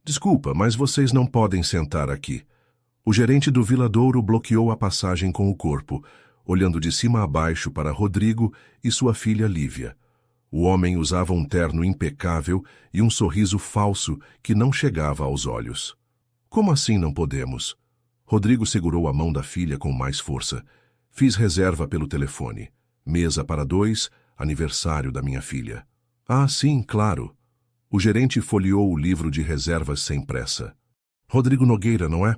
Desculpa, mas vocês não podem sentar aqui. O gerente do Viladouro bloqueou a passagem com o corpo, olhando de cima a baixo para Rodrigo e sua filha Lívia. O homem usava um terno impecável e um sorriso falso que não chegava aos olhos. Como assim não podemos? Rodrigo segurou a mão da filha com mais força. Fiz reserva pelo telefone. Mesa para 2, aniversário da minha filha. Ah, sim, claro. O gerente folheou o livro de reservas sem pressa. Rodrigo Nogueira, não é?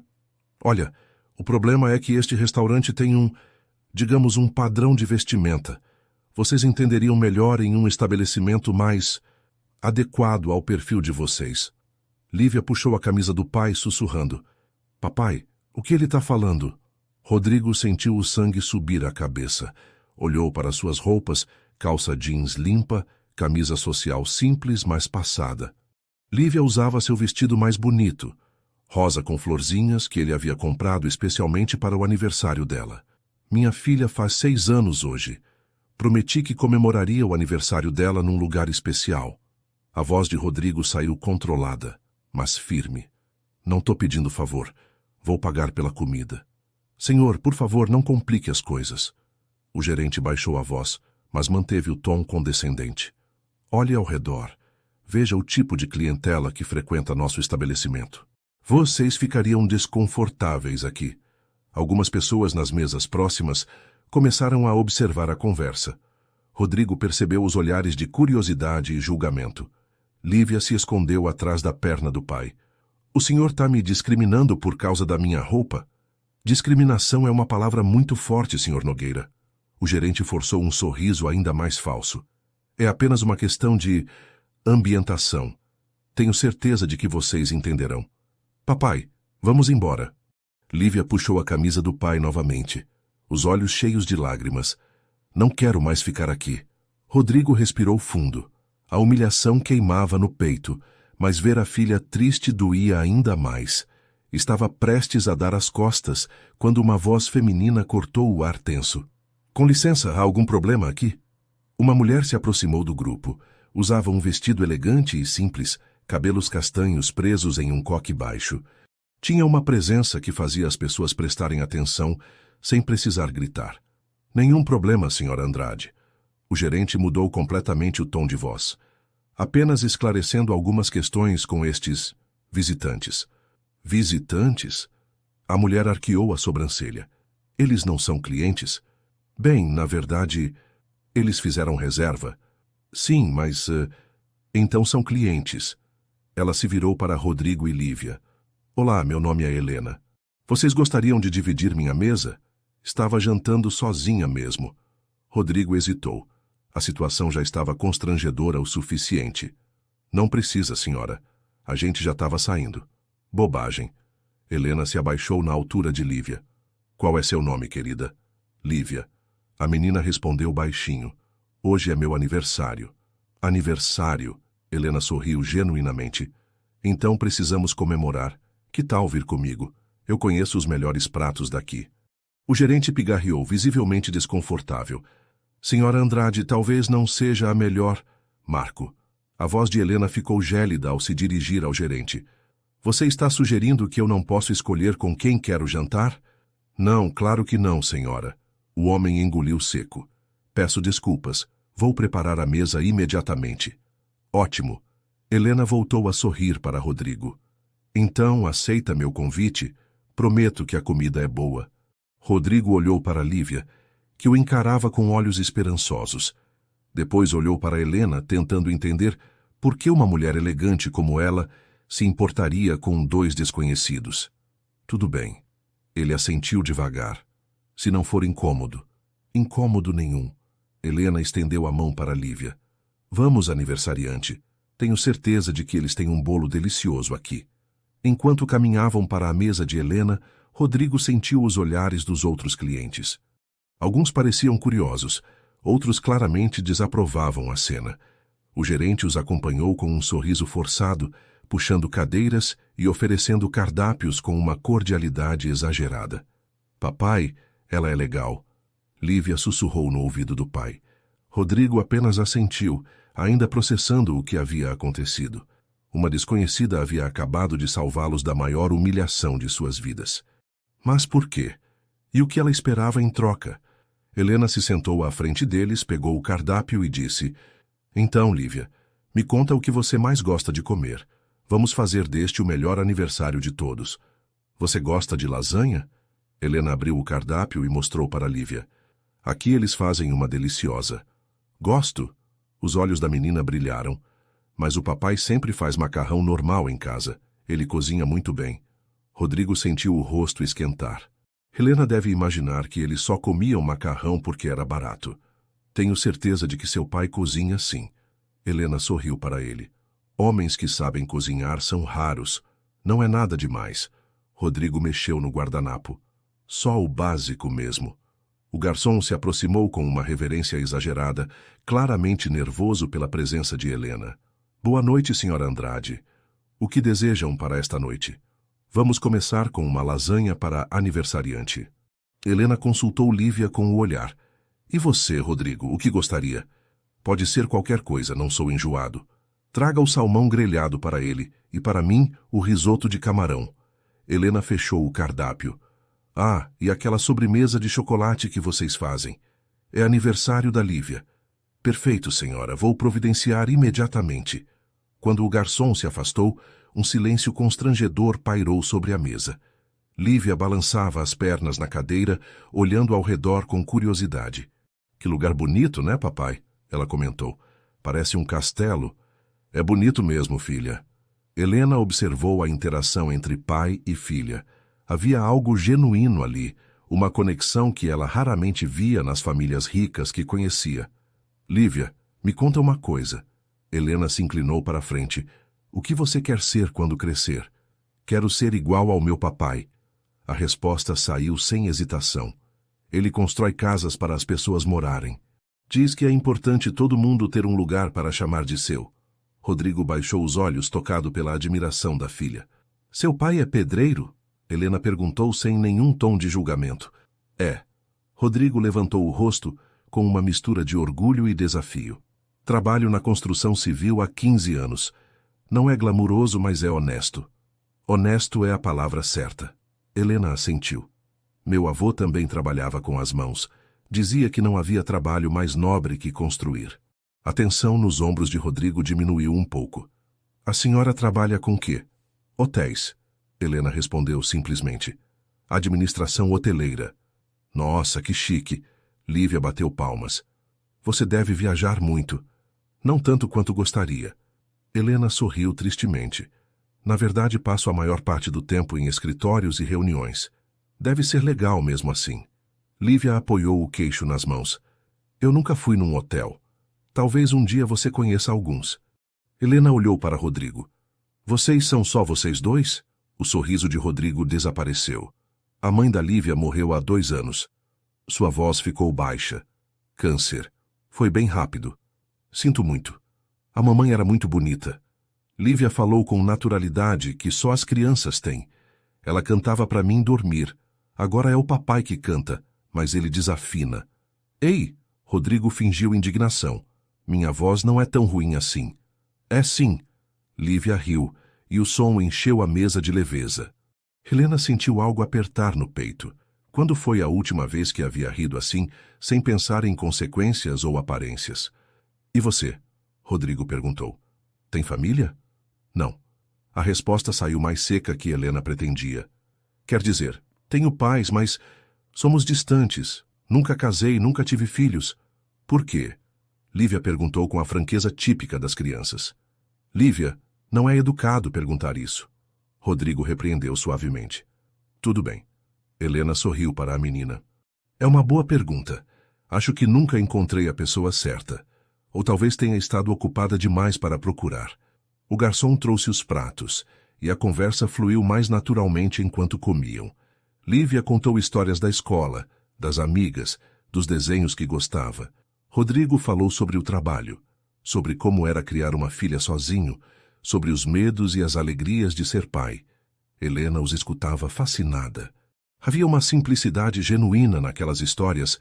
Olha, o problema é que este restaurante tem digamos, um padrão de vestimenta. Vocês entenderiam melhor em um estabelecimento mais adequado ao perfil de vocês. Lívia puxou a camisa do pai, sussurrando. Papai, o que ele está falando? Rodrigo sentiu o sangue subir à cabeça. Olhou para suas roupas, calça jeans limpa, camisa social simples, mas passada. Lívia usava seu vestido mais bonito, rosa com florzinhas que ele havia comprado especialmente para o aniversário dela. Minha filha faz 6 anos hoje. Prometi que comemoraria o aniversário dela num lugar especial. A voz de Rodrigo saiu controlada, mas firme. Não estou pedindo favor. Vou pagar pela comida. Senhor, por favor, não complique as coisas. O gerente baixou a voz, mas manteve o tom condescendente. Olhe ao redor. Veja o tipo de clientela que frequenta nosso estabelecimento. Vocês ficariam desconfortáveis aqui. Algumas pessoas nas mesas próximas começaram a observar a conversa. Rodrigo percebeu os olhares de curiosidade e julgamento. Lívia se escondeu atrás da perna do pai. O senhor está me discriminando por causa da minha roupa? Discriminação é uma palavra muito forte, senhor Nogueira. O gerente forçou um sorriso ainda mais falso. É apenas uma questão de ambientação. Tenho certeza de que vocês entenderão. Papai, vamos embora. Lívia puxou a camisa do pai novamente, os olhos cheios de lágrimas. Não quero mais ficar aqui. Rodrigo respirou fundo. A humilhação queimava no peito, mas ver a filha triste doía ainda mais. Estava prestes a dar as costas, quando uma voz feminina cortou o ar tenso. Com licença, há algum problema aqui? Uma mulher se aproximou do grupo. Usava um vestido elegante e simples, cabelos castanhos presos em um coque baixo. Tinha uma presença que fazia as pessoas prestarem atenção, sem precisar gritar. Nenhum problema, senhora Andrade. O gerente mudou completamente o tom de voz, apenas esclarecendo algumas questões com estes visitantes. Visitantes? A mulher arqueou a sobrancelha. Eles não são clientes? Bem, na verdade, eles fizeram reserva. Sim, mas... então são clientes. Ela se virou para Rodrigo e Lívia. Olá, meu nome é Helena. Vocês gostariam de dividir minha mesa? Estava jantando sozinha mesmo. Rodrigo hesitou. A situação já estava constrangedora o suficiente. Não precisa, senhora. A gente já estava saindo. Bobagem. Helena se abaixou na altura de Lívia. Qual é seu nome, querida? Lívia. A menina respondeu baixinho. Hoje é meu aniversário. Aniversário? Helena sorriu genuinamente. Então precisamos comemorar. Que tal vir comigo? Eu conheço os melhores pratos daqui. O gerente pigarreou, visivelmente desconfortável. Senhora Andrade, talvez não seja a melhor... Marco. A voz de Helena ficou gélida ao se dirigir ao gerente. Você está sugerindo que eu não posso escolher com quem quero jantar? Não, claro que não, senhora. O homem engoliu seco. Peço desculpas. Vou preparar a mesa imediatamente. Ótimo. Helena voltou a sorrir para Rodrigo. Então, aceita meu convite? Prometo que a comida é boa. Rodrigo olhou para Lívia, que o encarava com olhos esperançosos. Depois olhou para Helena, tentando entender por que uma mulher elegante como ela se importaria com 2 desconhecidos. Tudo bem. Ele assentiu devagar. Se não for incômodo. Incômodo nenhum. Helena estendeu a mão para Lívia. Vamos, aniversariante. Tenho certeza de que eles têm um bolo delicioso aqui. Enquanto caminhavam para a mesa de Helena, Rodrigo sentiu os olhares dos outros clientes. Alguns pareciam curiosos, outros claramente desaprovavam a cena. O gerente os acompanhou com um sorriso forçado, puxando cadeiras e oferecendo cardápios com uma cordialidade exagerada. Papai, ela é legal. Lívia sussurrou no ouvido do pai. Rodrigo apenas assentiu, ainda processando o que havia acontecido. Uma desconhecida havia acabado de salvá-los da maior humilhação de suas vidas. Mas por quê? E o que ela esperava em troca? Helena se sentou à frente deles, pegou o cardápio e disse: Então, Lívia, me conta o que você mais gosta de comer. Vamos fazer deste o melhor aniversário de todos. Você gosta de lasanha? Helena abriu o cardápio e mostrou para Lívia. Aqui eles fazem uma deliciosa. Gosto. Os olhos da menina brilharam. Mas o papai sempre faz macarrão normal em casa. Ele cozinha muito bem. Rodrigo sentiu o rosto esquentar. Helena deve imaginar que eles só comiam macarrão porque era barato. Tenho certeza de que seu pai cozinha sim. Helena sorriu para ele. Homens que sabem cozinhar são raros. Não é nada demais. Rodrigo mexeu no guardanapo. Só o básico mesmo. O garçom se aproximou com uma reverência exagerada, claramente nervoso pela presença de Helena. Boa noite, senhora Andrade. O que desejam para esta noite? Vamos começar com uma lasanha para aniversariante. Helena consultou Lívia com o olhar. E você, Rodrigo, o que gostaria? Pode ser qualquer coisa, não sou enjoado. Traga o salmão grelhado para ele e para mim o risoto de camarão. Helena fechou o cardápio. Ah, e aquela sobremesa de chocolate que vocês fazem. É aniversário da Lívia. Perfeito, senhora, vou providenciar imediatamente. Quando o garçom se afastou, um silêncio constrangedor pairou sobre a mesa. Lívia balançava as pernas na cadeira, olhando ao redor com curiosidade. Que lugar bonito, né, papai? Ela comentou. Parece um castelo. É bonito mesmo, filha. Helena observou a interação entre pai e filha. Havia algo genuíno ali, uma conexão que ela raramente via nas famílias ricas que conhecia. Lívia, me conta uma coisa. Helena se inclinou para a frente. O que você quer ser quando crescer? Quero ser igual ao meu papai. A resposta saiu sem hesitação. Ele constrói casas para as pessoas morarem. Diz que é importante todo mundo ter um lugar para chamar de seu. Rodrigo baixou os olhos, tocado pela admiração da filha. Seu pai é pedreiro? Helena perguntou sem nenhum tom de julgamento. É. Rodrigo levantou o rosto com uma mistura de orgulho e desafio. Trabalho na construção civil há 15 anos. Não é glamuroso, mas é honesto. Honesto é a palavra certa. Helena assentiu. Meu avô também trabalhava com as mãos. Dizia que não havia trabalho mais nobre que construir. A tensão nos ombros de Rodrigo diminuiu um pouco. A senhora trabalha com quê? Hotéis. Helena respondeu simplesmente. Administração hoteleira. Nossa, que chique. Lívia bateu palmas. Você deve viajar muito. Não tanto quanto gostaria. Helena sorriu tristemente. Na verdade, passo a maior parte do tempo em escritórios e reuniões. Deve ser legal mesmo assim. Lívia apoiou o queixo nas mãos. Eu nunca fui num hotel. Talvez um dia você conheça alguns. Helena olhou para Rodrigo. Vocês são só vocês dois? O sorriso de Rodrigo desapareceu. A mãe da Lívia morreu há 2 anos. Sua voz ficou baixa. Câncer. Foi bem rápido. Sinto muito. A mamãe era muito bonita. Lívia falou com naturalidade que só as crianças têm. Ela cantava para mim dormir. Agora é o papai que canta, mas ele desafina. Ei! Rodrigo fingiu indignação. Minha voz não é tão ruim assim. É sim. Lívia riu, e o som encheu a mesa de leveza. Helena sentiu algo apertar no peito. Quando foi a última vez que havia rido assim, sem pensar em consequências ou aparências? E você? Rodrigo perguntou. Tem família? Não. A resposta saiu mais seca que Helena pretendia. Quer dizer, tenho pais, mas somos distantes. Nunca casei, nunca tive filhos. Por quê? Lívia perguntou com a franqueza típica das crianças. Lívia, não é educado perguntar isso. Rodrigo repreendeu suavemente. Tudo bem. Helena sorriu para a menina. É uma boa pergunta. Acho que nunca encontrei a pessoa certa. Ou talvez tenha estado ocupada demais para procurar. O garçom trouxe os pratos, e a conversa fluiu mais naturalmente enquanto comiam. Lívia contou histórias da escola, das amigas, dos desenhos que gostava. Rodrigo falou sobre o trabalho, sobre como era criar uma filha sozinho, sobre os medos e as alegrias de ser pai. Helena os escutava fascinada. Havia uma simplicidade genuína naquelas histórias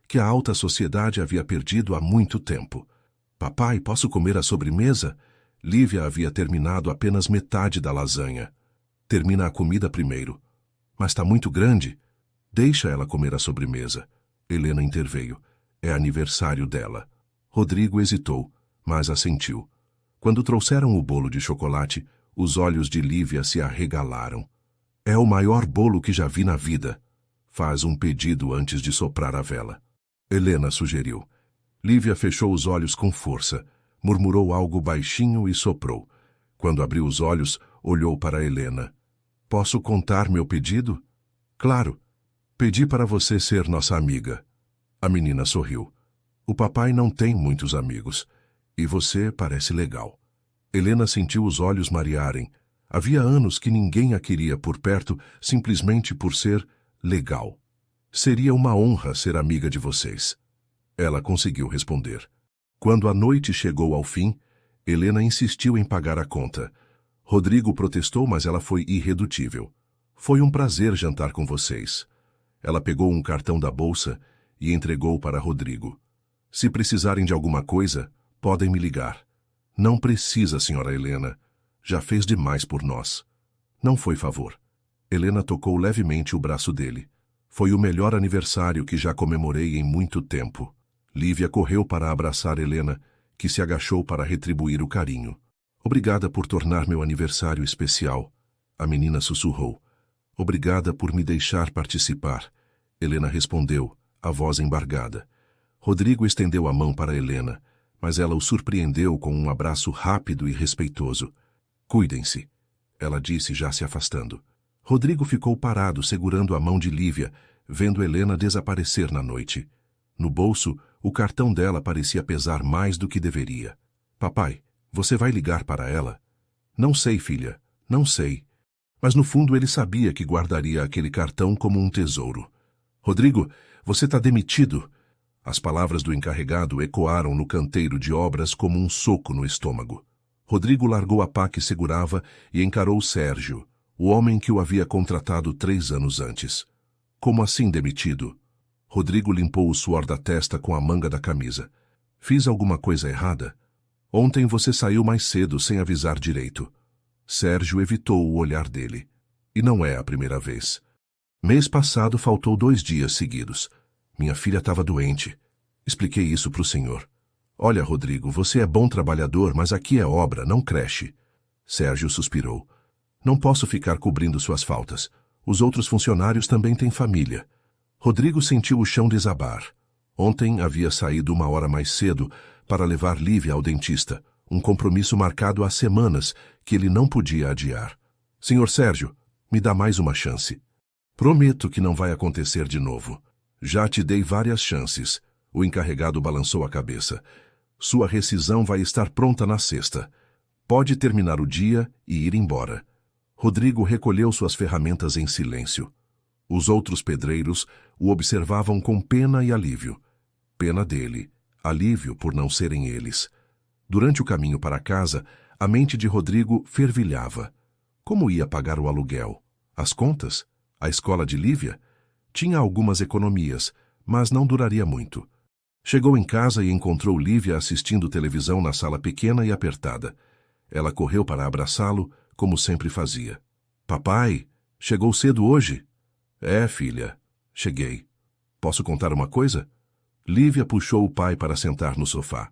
que a alta sociedade havia perdido há muito tempo. Papai, posso comer a sobremesa? Lívia havia terminado apenas metade da lasanha. Termina a comida primeiro. Mas está muito grande. Deixa ela comer a sobremesa. Helena interveio. É aniversário dela. Rodrigo hesitou, mas assentiu. Quando trouxeram o bolo de chocolate, os olhos de Lívia se arregalaram. É o maior bolo que já vi na vida. Faz um pedido antes de soprar a vela. Helena sugeriu. Lívia fechou os olhos com força, murmurou algo baixinho e soprou. Quando abriu os olhos, olhou para Helena. Posso contar meu pedido? Claro. Pedi para você ser nossa amiga. A menina sorriu. O papai não tem muitos amigos. E você parece legal. Helena sentiu os olhos marearem. Havia anos que ninguém a queria por perto simplesmente por ser legal. Seria uma honra ser amiga de vocês. Ela conseguiu responder. Quando a noite chegou ao fim, Helena insistiu em pagar a conta. Rodrigo protestou, mas ela foi irredutível. Foi um prazer jantar com vocês. Ela pegou um cartão da bolsa e entregou para Rodrigo. Se precisarem de alguma coisa, podem me ligar. Não precisa, senhora Helena. Já fez demais por nós. Não foi favor. Helena tocou levemente o braço dele. Foi o melhor aniversário que já comemorei em muito tempo. Lívia correu para abraçar Helena, que se agachou para retribuir o carinho. Obrigada por tornar meu aniversário especial. A menina sussurrou. Obrigada por me deixar participar. Helena respondeu, a voz embargada. Rodrigo estendeu a mão para Helena, mas ela o surpreendeu com um abraço rápido e respeitoso. Cuidem-se, ela disse, já se afastando. Rodrigo ficou parado, segurando a mão de Lívia, vendo Helena desaparecer na noite. No bolso, o cartão dela parecia pesar mais do que deveria. Papai, você vai ligar para ela? Não sei, filha, não sei. Mas no fundo ele sabia que guardaria aquele cartão como um tesouro. Rodrigo, você está demitido. As palavras do encarregado ecoaram no canteiro de obras como um soco no estômago. Rodrigo largou a pá que segurava e encarou Sérgio, o homem que o havia contratado 3 anos antes. Como assim demitido? Rodrigo limpou o suor da testa com a manga da camisa. Fiz alguma coisa errada? Ontem você saiu mais cedo sem avisar direito. Sérgio evitou o olhar dele. E não é a primeira vez. Mês passado faltou 2 dias seguidos. Minha filha estava doente. Expliquei isso para o senhor. Olha, Rodrigo, você é bom trabalhador, mas aqui é obra, não creche. Sérgio suspirou. Não posso ficar cobrindo suas faltas. Os outros funcionários também têm família. Rodrigo sentiu o chão desabar. Ontem havia saído 1 hora mais cedo para levar Lívia ao dentista, um compromisso marcado há semanas que ele não podia adiar. Senhor Sérgio, me dá mais uma chance. Prometo que não vai acontecer de novo. Já te dei várias chances. O encarregado balançou a cabeça. Sua rescisão vai estar pronta na sexta. Pode terminar o dia e ir embora. Rodrigo recolheu suas ferramentas em silêncio. Os outros pedreiros o observavam com pena e alívio. Pena dele, alívio por não serem eles. Durante o caminho para casa, a mente de Rodrigo fervilhava. Como ia pagar o aluguel? As contas? A escola de Lívia? Tinha algumas economias, mas não duraria muito. Chegou em casa e encontrou Lívia assistindo televisão na sala pequena e apertada. Ela correu para abraçá-lo, como sempre fazia. Papai, chegou cedo hoje? É, filha, cheguei. Posso contar uma coisa? Lívia puxou o pai para sentar no sofá.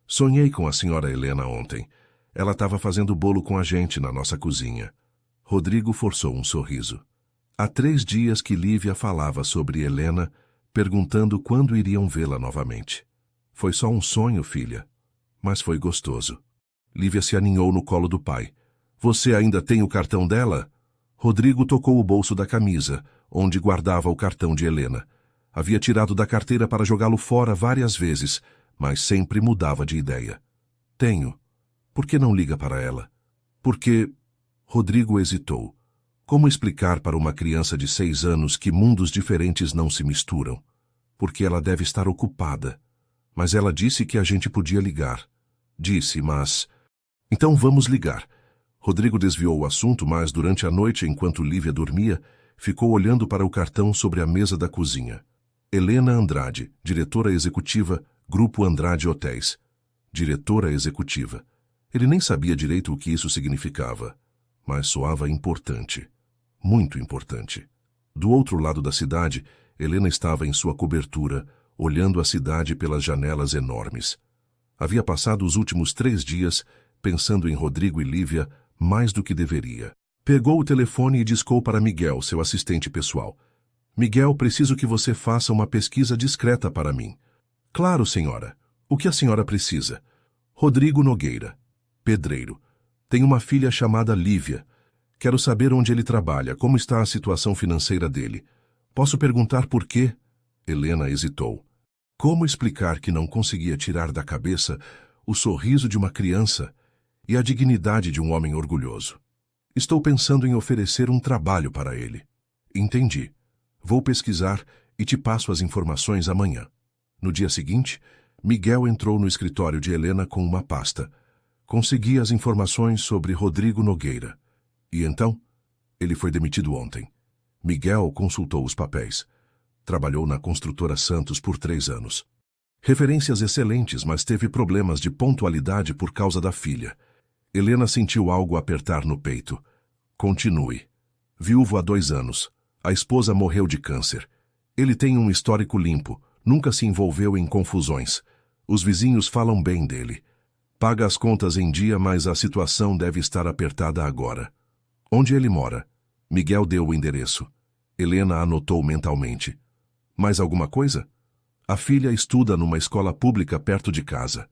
Sonhei com a senhora Helena ontem. Ela estava fazendo bolo com a gente na nossa cozinha. Rodrigo forçou um sorriso. Há 3 dias que Lívia falava sobre Helena, perguntando quando iriam vê-la novamente. Foi só um sonho, filha, mas foi gostoso. Lívia se aninhou no colo do pai. Você ainda tem o cartão dela? Rodrigo tocou o bolso da camisa, onde guardava o cartão de Helena. Havia tirado da carteira para jogá-lo fora várias vezes, mas sempre mudava de ideia. Tenho. Por que não liga para ela? Porque... Rodrigo hesitou. Como explicar para uma criança de 6 anos que mundos diferentes não se misturam? Porque ela deve estar ocupada. Mas ela disse que a gente podia ligar. Disse, mas... Então vamos ligar. Rodrigo desviou o assunto, mas durante a noite, enquanto Lívia dormia, ficou olhando para o cartão sobre a mesa da cozinha. Helena Andrade, diretora executiva, Grupo Andrade Hotéis. Diretora executiva. Ele nem sabia direito o que isso significava, mas soava importante. Muito importante. Do outro lado da cidade, Helena estava em sua cobertura, olhando a cidade pelas janelas enormes. Havia passado os últimos 3 dias pensando em Rodrigo e Lívia mais do que deveria. Pegou o telefone e discou para Miguel, seu assistente pessoal. Miguel, preciso que você faça uma pesquisa discreta para mim. Claro, senhora. O que a senhora precisa? Rodrigo Nogueira, pedreiro. Tem uma filha chamada Lívia. Quero saber onde ele trabalha, como está a situação financeira dele. Posso perguntar por quê? Helena hesitou. Como explicar que não conseguia tirar da cabeça o sorriso de uma criança e a dignidade de um homem orgulhoso? Estou pensando em oferecer um trabalho para ele. Entendi. Vou pesquisar e te passo as informações amanhã. No dia seguinte, Miguel entrou no escritório de Helena com uma pasta. Conseguia as informações sobre Rodrigo Nogueira. E então, ele foi demitido ontem. Miguel consultou os papéis. Trabalhou na construtora Santos por 3 anos. Referências excelentes, mas teve problemas de pontualidade por causa da filha. Helena sentiu algo apertar no peito. Continue. Viúvo há 2 anos. A esposa morreu de câncer. Ele tem um histórico limpo. Nunca se envolveu em confusões. Os vizinhos falam bem dele. Paga as contas em dia, mas a situação deve estar apertada agora. Onde ele mora? Miguel deu o endereço. Helena anotou mentalmente. Mais alguma coisa? A filha estuda numa escola pública perto de casa.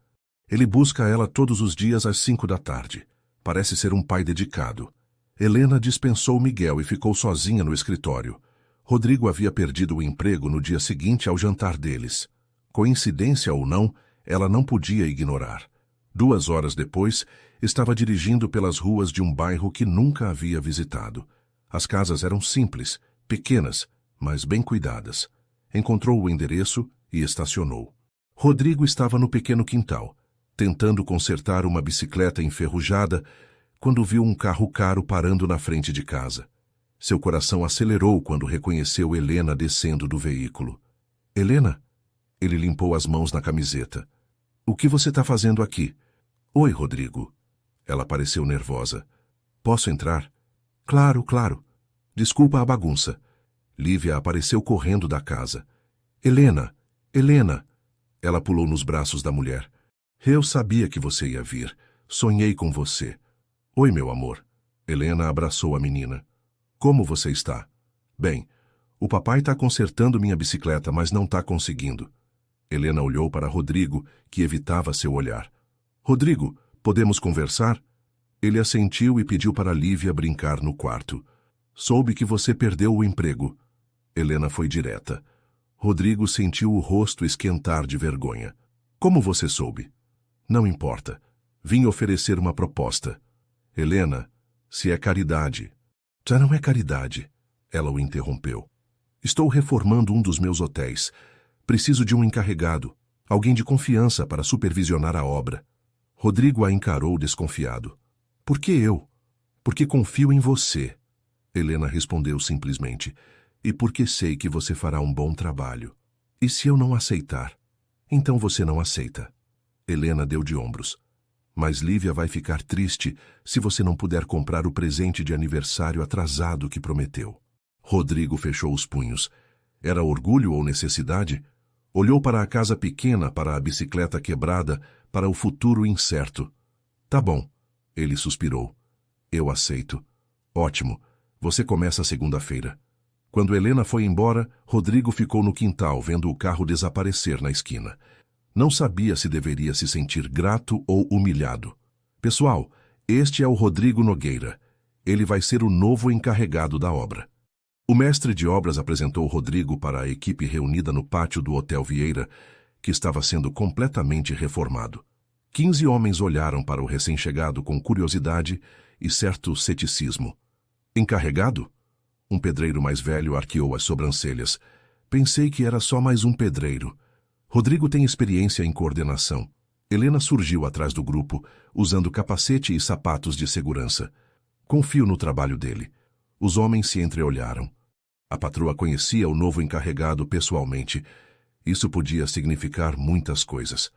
Ele busca ela todos os dias às 5 da tarde. Parece ser um pai dedicado. Helena dispensou Miguel e ficou sozinha no escritório. Rodrigo havia perdido o emprego no dia seguinte ao jantar deles. Coincidência ou não, ela não podia ignorar. 2 horas depois, estava dirigindo pelas ruas de um bairro que nunca havia visitado. As casas eram simples, pequenas, mas bem cuidadas. Encontrou o endereço e estacionou. Rodrigo estava no pequeno quintal, tentando consertar uma bicicleta enferrujada, quando viu um carro caro parando na frente de casa. Seu coração acelerou quando reconheceu Helena descendo do veículo. Helena? Ele limpou as mãos na camiseta. O que você está fazendo aqui? Oi, Rodrigo. Ela pareceu nervosa. Posso entrar? Claro, claro. Desculpa a bagunça. Lívia apareceu correndo da casa. Helena! Helena! Ela pulou nos braços da mulher. Eu sabia que você ia vir. Sonhei com você. Oi, meu amor. Helena abraçou a menina. Como você está? Bem, o papai está consertando minha bicicleta, mas não está conseguindo. Helena olhou para Rodrigo, que evitava seu olhar. Rodrigo, podemos conversar? Ele assentiu e pediu para Lívia brincar no quarto. Soube que você perdeu o emprego. Helena foi direta. Rodrigo sentiu o rosto esquentar de vergonha. Como você soube? Não importa. Vim oferecer uma proposta. Helena, se é caridade. Já não é caridade. Ela o interrompeu. Estou reformando um dos meus hotéis. Preciso de um encarregado, alguém de confiança para supervisionar a obra. Rodrigo a encarou desconfiado. Por que eu? Porque confio em você. Helena respondeu simplesmente. E porque sei que você fará um bom trabalho. E se eu não aceitar? Então você não aceita. Helena deu de ombros. Mas Lívia vai ficar triste se você não puder comprar o presente de aniversário atrasado que prometeu. Rodrigo fechou os punhos. Era orgulho ou necessidade? Olhou para a casa pequena, para a bicicleta quebrada, para o futuro incerto. Tá bom. Ele suspirou. Eu aceito. Ótimo. Você começa segunda-feira. Quando Helena foi embora, Rodrigo ficou no quintal vendo o carro desaparecer na esquina. Não sabia se deveria se sentir grato ou humilhado. Pessoal, este é o Rodrigo Nogueira. Ele vai ser o novo encarregado da obra. O mestre de obras apresentou Rodrigo para a equipe reunida no pátio do Hotel Vieira, que estava sendo completamente reformado. 15 homens olharam para o recém-chegado com curiosidade e certo ceticismo. Encarregado? Um pedreiro mais velho arqueou as sobrancelhas. Pensei que era só mais um pedreiro. Rodrigo tem experiência em coordenação. Helena surgiu atrás do grupo, usando capacete e sapatos de segurança. Confio no trabalho dele. Os homens se entreolharam. A patroa conhecia o novo encarregado pessoalmente. Isso podia significar muitas coisas.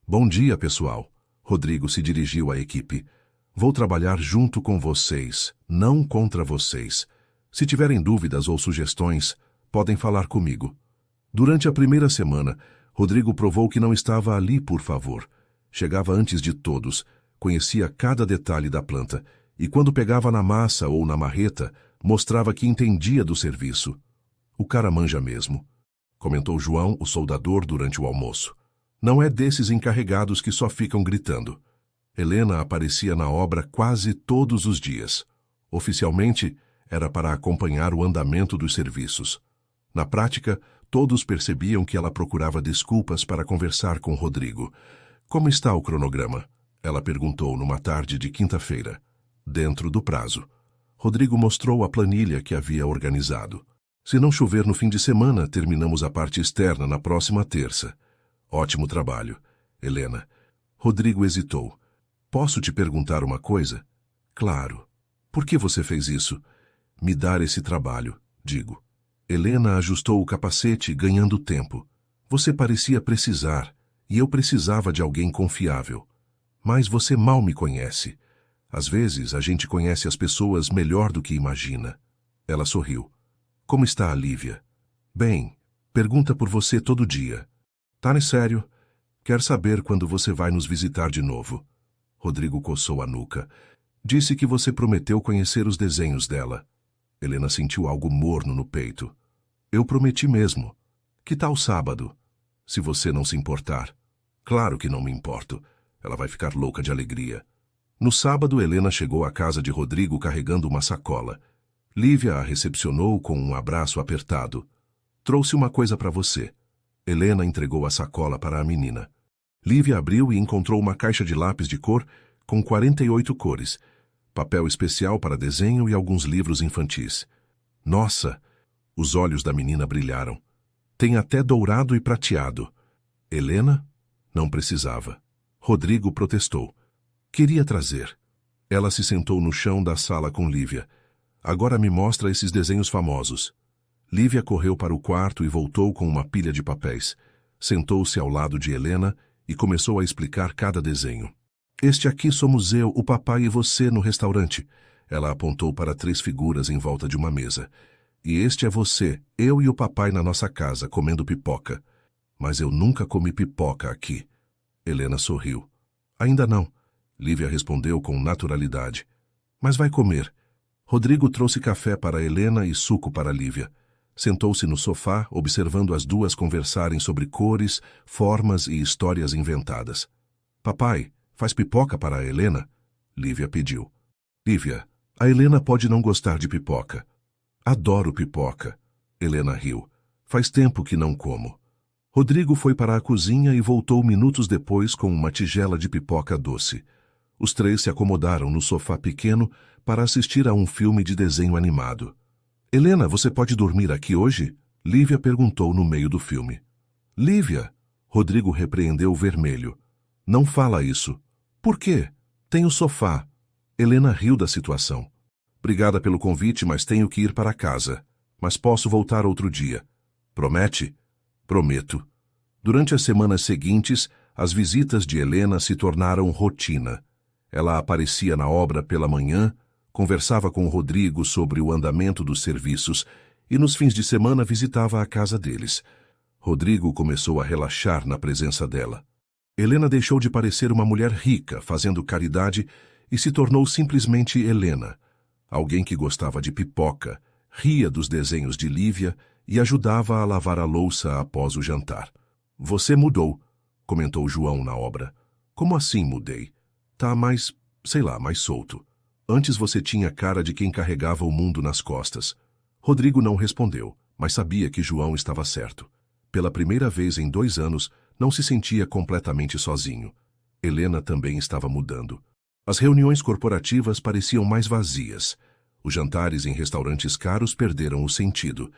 Bom dia, pessoal. Rodrigo se dirigiu à equipe. Vou trabalhar junto com vocês, não contra vocês. Se tiverem dúvidas ou sugestões, podem falar comigo. Durante a primeira semana, Rodrigo provou que não estava ali por favor. Chegava antes de todos, conhecia cada detalhe da planta e quando pegava na massa ou na marreta, mostrava que entendia do serviço. O cara manja mesmo, comentou João, o soldador, durante o almoço. Não é desses encarregados que só ficam gritando. Helena aparecia na obra quase todos os dias. Oficialmente, era para acompanhar o andamento dos serviços. Na prática, todos percebiam que ela procurava desculpas para conversar com Rodrigo. Como está o cronograma? Ela perguntou numa tarde de quinta-feira. Dentro do prazo. Rodrigo mostrou a planilha que havia organizado. Se não chover no fim de semana, terminamos a parte externa na próxima terça. Ótimo trabalho, Helena. Rodrigo hesitou. Posso te perguntar uma coisa? Claro. Por que você fez isso? Me dar esse trabalho, digo. Helena ajustou o capacete, ganhando tempo. Você parecia precisar, e eu precisava de alguém confiável. Mas você mal me conhece. Às vezes, a gente conhece as pessoas melhor do que imagina. Ela sorriu. Como está a Lívia? Bem, pergunta por você todo dia. Tá sério? Quer saber quando você vai nos visitar de novo? Rodrigo coçou a nuca. Disse que você prometeu conhecer os desenhos dela. Helena sentiu algo morno no peito. Eu prometi mesmo. Que tal sábado? Se você não se importar. Claro que não me importo. Ela vai ficar louca de alegria. No sábado, Helena chegou à casa de Rodrigo carregando uma sacola. Lívia a recepcionou com um abraço apertado. Trouxe uma coisa para você. Helena entregou a sacola para a menina. Lívia abriu e encontrou uma caixa de lápis de cor com 48 cores, papel especial para desenho e alguns livros infantis. Nossa! Os olhos da menina brilharam. Tem até dourado e prateado. Helena? Não precisava. Rodrigo protestou. Queria trazer. Ela se sentou no chão da sala com Lívia. Agora me mostra esses desenhos famosos. Lívia correu para o quarto e voltou com uma pilha de papéis. Sentou-se ao lado de Helena e começou a explicar cada desenho. Este aqui somos eu, o papai e você no restaurante. Ela apontou para 3 figuras em volta de uma mesa. E este é você, eu e o papai na nossa casa, comendo pipoca. Mas eu nunca comi pipoca aqui. Helena sorriu. Ainda não. Lívia respondeu com naturalidade. Mas vai comer. Rodrigo trouxe café para Helena e suco para Lívia. Sentou-se no sofá, observando as duas conversarem sobre cores, formas e histórias inventadas. Papai, faz pipoca para a Helena? Lívia pediu. Lívia, a Helena pode não gostar de pipoca. Adoro pipoca. Helena riu. Faz tempo que não como. Rodrigo foi para a cozinha e voltou minutos depois com uma tigela de pipoca doce. Os 3 se acomodaram no sofá pequeno para assistir a um filme de desenho animado. Helena, você pode dormir aqui hoje? Lívia perguntou no meio do filme. Lívia! Rodrigo repreendeu vermelho. Não fala isso. Por quê? Tem o sofá. Helena riu da situação. Obrigada pelo convite, mas tenho que ir para casa. Mas posso voltar outro dia. Promete? Prometo. Durante as semanas seguintes, as visitas de Helena se tornaram rotina. Ela aparecia na obra pela manhã, conversava com o Rodrigo sobre o andamento dos serviços e nos fins de semana visitava a casa deles. Rodrigo começou a relaxar na presença dela. Helena deixou de parecer uma mulher rica, fazendo caridade, e se tornou simplesmente Helena, alguém que gostava de pipoca, ria dos desenhos de Lívia e ajudava a lavar a louça após o jantar. Você mudou, comentou João na obra. Como assim mudei? Tá mais, mais solto. Antes você tinha cara de quem carregava o mundo nas costas. Rodrigo não respondeu, mas sabia que João estava certo. Pela primeira vez em 2 anos, não se sentia completamente sozinho. Helena também estava mudando. As reuniões corporativas pareciam mais vazias. Os jantares em restaurantes caros perderam o sentido.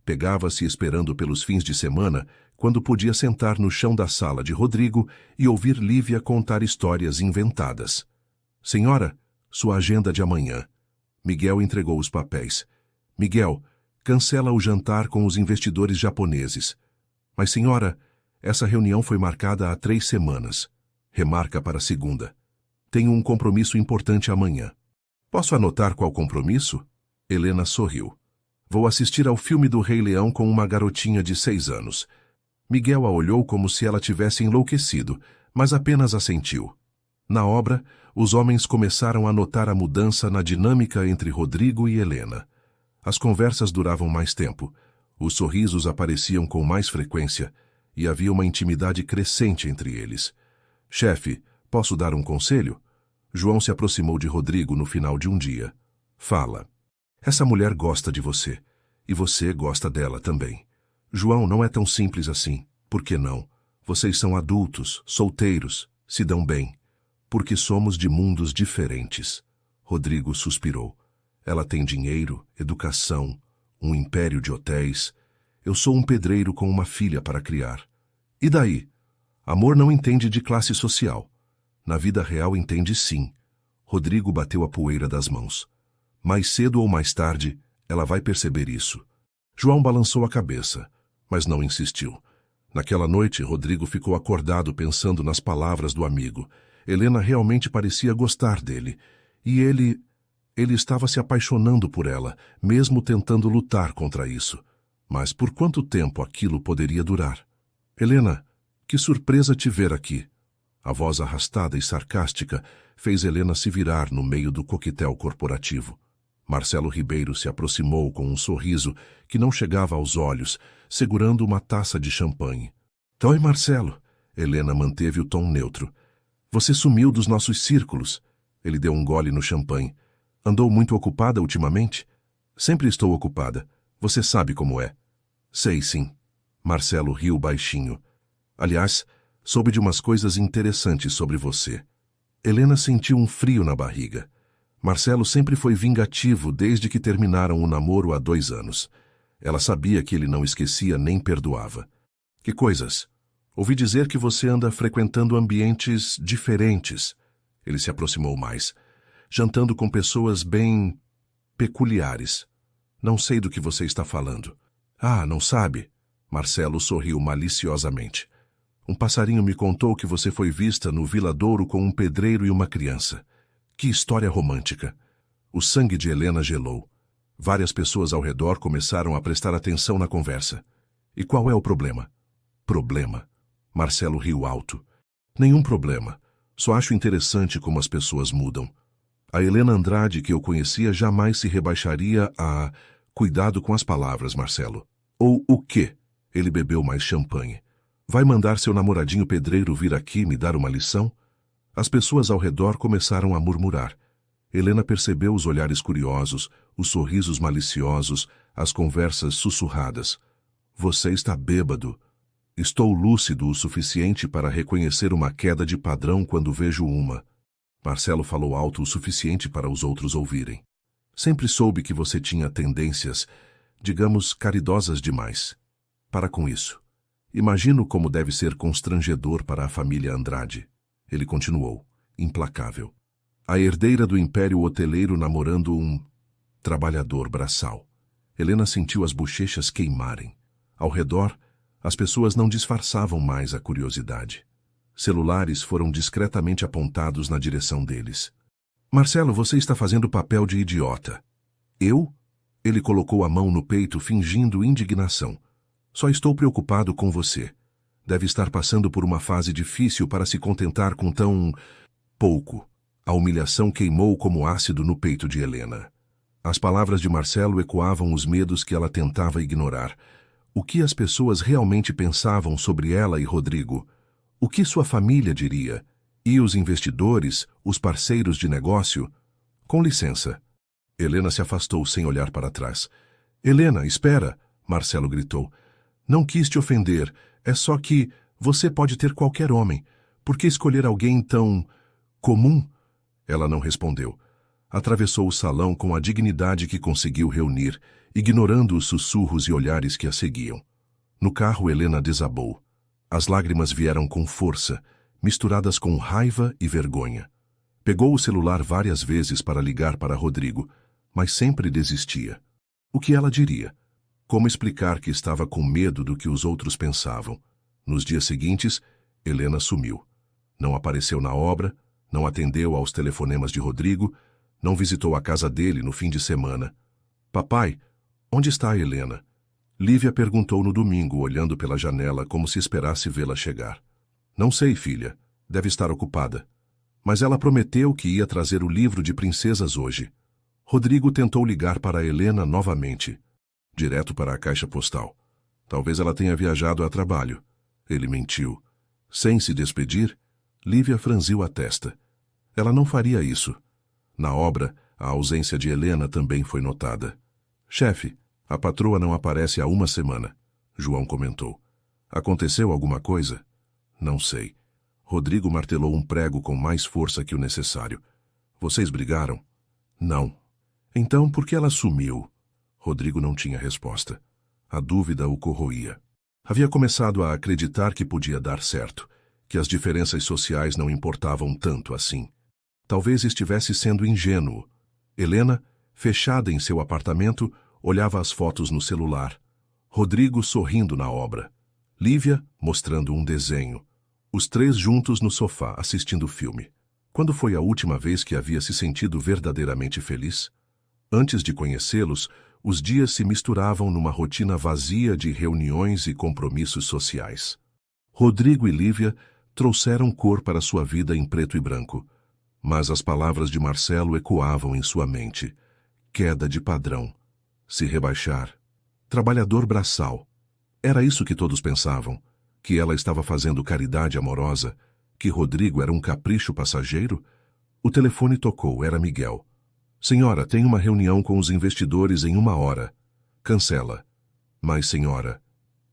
Pegava-se esperando pelos fins de semana, quando podia sentar no chão da sala de Rodrigo e ouvir Lívia contar histórias inventadas. Senhora, sua agenda de amanhã. Miguel entregou os papéis. Miguel, cancela o jantar com os investidores japoneses. Mas, senhora, essa reunião foi marcada há 3 semanas. Remarca para segunda. Tenho um compromisso importante amanhã. Posso anotar qual compromisso? Helena sorriu. Vou assistir ao filme do Rei Leão com uma garotinha de 6 anos. Miguel a olhou como se ela tivesse enlouquecido, mas apenas assentiu. Na obra, os homens começaram a notar a mudança na dinâmica entre Rodrigo e Helena. As conversas duravam mais tempo, os sorrisos apareciam com mais frequência e havia uma intimidade crescente entre eles. Chefe, posso dar um conselho? João se aproximou de Rodrigo no final de um dia. Fala. Essa mulher gosta de você, e você gosta dela também. João, não é tão simples assim. Por que não? Vocês são adultos, solteiros, se dão bem. Porque somos de mundos diferentes. Rodrigo suspirou. Ela tem dinheiro, educação, um império de hotéis. Eu sou um pedreiro com uma filha para criar. E daí? Amor não entende de classe social. Na vida real entende sim. Rodrigo bateu a poeira das mãos. Mais cedo ou mais tarde, ela vai perceber isso. João balançou a cabeça, mas não insistiu. Naquela noite, Rodrigo ficou acordado pensando nas palavras do amigo. Helena realmente parecia gostar dele. E ele estava se apaixonando por ela, mesmo tentando lutar contra isso. Mas por quanto tempo aquilo poderia durar? Helena, que surpresa te ver aqui. A voz arrastada e sarcástica fez Helena se virar no meio do coquetel corporativo. Marcelo Ribeiro se aproximou com um sorriso que não chegava aos olhos, segurando uma taça de champanhe. Oi, Marcelo. Helena manteve o tom neutro. Você sumiu dos nossos círculos. Ele deu um gole no champanhe. Andou muito ocupada ultimamente? Sempre estou ocupada. Você sabe como é. Sei sim. Marcelo riu baixinho. Aliás, soube de umas coisas interessantes sobre você. Helena sentiu um frio na barriga. Marcelo sempre foi vingativo desde que terminaram o namoro há 2 anos. Ela sabia que ele não esquecia nem perdoava. Que coisas? Ouvi dizer que você anda frequentando ambientes diferentes. Ele se aproximou mais, jantando com pessoas bem peculiares. Não sei do que você está falando. Ah, não sabe? Marcelo sorriu maliciosamente. Um passarinho me contou que você foi vista no Viladouro com um pedreiro e uma criança. Que história romântica. O sangue de Helena gelou. Várias pessoas ao redor começaram a prestar atenção na conversa. E qual é o problema? Problema. Marcelo riu alto. Nenhum problema. Só acho interessante como as pessoas mudam. A Helena Andrade que eu conhecia jamais se rebaixaria a... Cuidado com as palavras, Marcelo. Ou o quê? Ele bebeu mais champanhe. Vai mandar seu namoradinho pedreiro vir aqui me dar uma lição? As pessoas ao redor começaram a murmurar. Helena percebeu os olhares curiosos, os sorrisos maliciosos, as conversas sussurradas. Você está bêbado. Estou lúcido o suficiente para reconhecer uma queda de padrão quando vejo uma. Marcelo falou alto o suficiente para os outros ouvirem. Sempre soube que você tinha tendências, digamos, caridosas demais. Para com isso. Imagino como deve ser constrangedor para a família Andrade. Ele continuou, implacável. A herdeira do império hoteleiro namorando um trabalhador braçal. Helena sentiu as bochechas queimarem. Ao redor, as pessoas não disfarçavam mais a curiosidade. Celulares foram discretamente apontados na direção deles. Marcelo, você está fazendo papel de idiota. Eu? Ele colocou a mão no peito fingindo indignação. Só estou preocupado com você. Deve estar passando por uma fase difícil para se contentar com tão... pouco. A humilhação queimou como ácido no peito de Helena. As palavras de Marcelo ecoavam os medos que ela tentava ignorar. O que as pessoas realmente pensavam sobre ela e Rodrigo? O que sua família diria? E os investidores, os parceiros de negócio? Com licença. Helena se afastou sem olhar para trás. Helena, espera! Marcelo gritou. Não quis te ofender. É só que você pode ter qualquer homem. Por que escolher alguém tão... comum? Ela não respondeu. Atravessou o salão com a dignidade que conseguiu reunir, ignorando os sussurros e olhares que a seguiam. No carro, Helena desabou. As lágrimas vieram com força, misturadas com raiva e vergonha. Pegou o celular várias vezes para ligar para Rodrigo, mas sempre desistia. O que ela diria? Como explicar que estava com medo do que os outros pensavam? Nos dias seguintes, Helena sumiu. Não apareceu na obra, não atendeu aos telefonemas de Rodrigo, não visitou a casa dele no fim de semana. Papai, onde está a Helena? Lívia perguntou no domingo, olhando pela janela como se esperasse vê-la chegar. Não sei, filha. Deve estar ocupada. Mas ela prometeu que ia trazer o livro de princesas hoje. Rodrigo tentou ligar para Helena novamente, direto para a caixa postal. Talvez ela tenha viajado a trabalho. Ele mentiu. Sem se despedir, Lívia franziu a testa. Ela não faria isso. Na obra, a ausência de Helena também foi notada. Chefe, a patroa não aparece há uma semana, João comentou. Aconteceu alguma coisa? Não sei. Rodrigo martelou um prego com mais força que o necessário. Vocês brigaram? Não. Então, por que ela sumiu? Rodrigo não tinha resposta. A dúvida o corroía. Havia começado a acreditar que podia dar certo, que as diferenças sociais não importavam tanto assim. Talvez estivesse sendo ingênuo. Helena, fechada em seu apartamento, olhava as fotos no celular. Rodrigo sorrindo na obra. Lívia mostrando um desenho. Os três juntos no sofá, assistindo o filme. Quando foi a última vez que havia se sentido verdadeiramente feliz? Antes de conhecê-los, os dias se misturavam numa rotina vazia de reuniões e compromissos sociais. Rodrigo e Lívia trouxeram cor para sua vida em preto e branco. Mas as palavras de Marcelo ecoavam em sua mente. Queda de padrão. Se rebaixar. Trabalhador braçal. Era isso que todos pensavam. Que ela estava fazendo caridade amorosa. Que Rodrigo era um capricho passageiro. O telefone tocou, era Miguel. Senhora, tem uma reunião com os investidores em 1 hora. Cancela. Mas, senhora,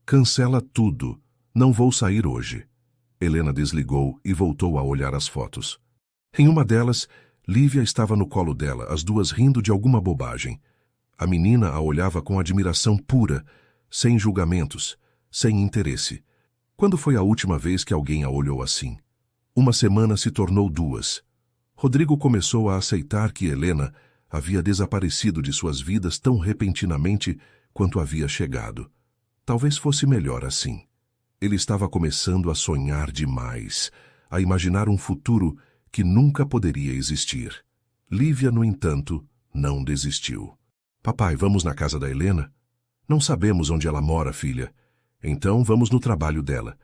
cancela tudo. Não vou sair hoje. Helena desligou e voltou a olhar as fotos. Em uma delas, Lívia estava no colo dela, as duas rindo de alguma bobagem. A menina a olhava com admiração pura, sem julgamentos, sem interesse. Quando foi a última vez que alguém a olhou assim? 1 semana se tornou 2. Rodrigo começou a aceitar que Helena havia desaparecido de suas vidas tão repentinamente quanto havia chegado. Talvez fosse melhor assim. Ele estava começando a sonhar demais, a imaginar um futuro que nunca poderia existir. Lívia, no entanto, não desistiu. Papai, vamos na casa da Helena? Não sabemos onde ela mora, filha. Então vamos no trabalho dela.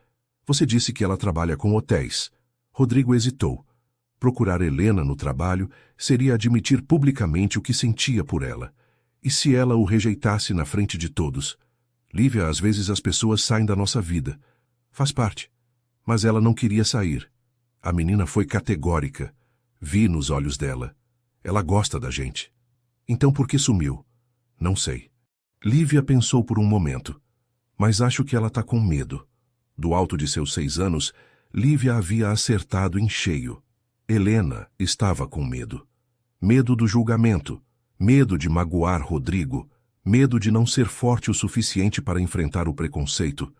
Você disse que ela trabalha com hotéis. Rodrigo hesitou. Procurar Helena no trabalho seria admitir publicamente o que sentia por ela. E se ela o rejeitasse na frente de todos? Lívia, às vezes as pessoas saem da nossa vida. Faz parte. Mas ela não queria sair. A menina foi categórica. Vi nos olhos dela. Ela gosta da gente. Então por que sumiu? Não sei. Lívia pensou por um momento. Mas acho que ela está com medo. Do alto de seus 6 anos, Lívia havia acertado em cheio. Helena estava com medo. Medo do julgamento. Medo de magoar Rodrigo. Medo de não ser forte o suficiente para enfrentar o preconceito.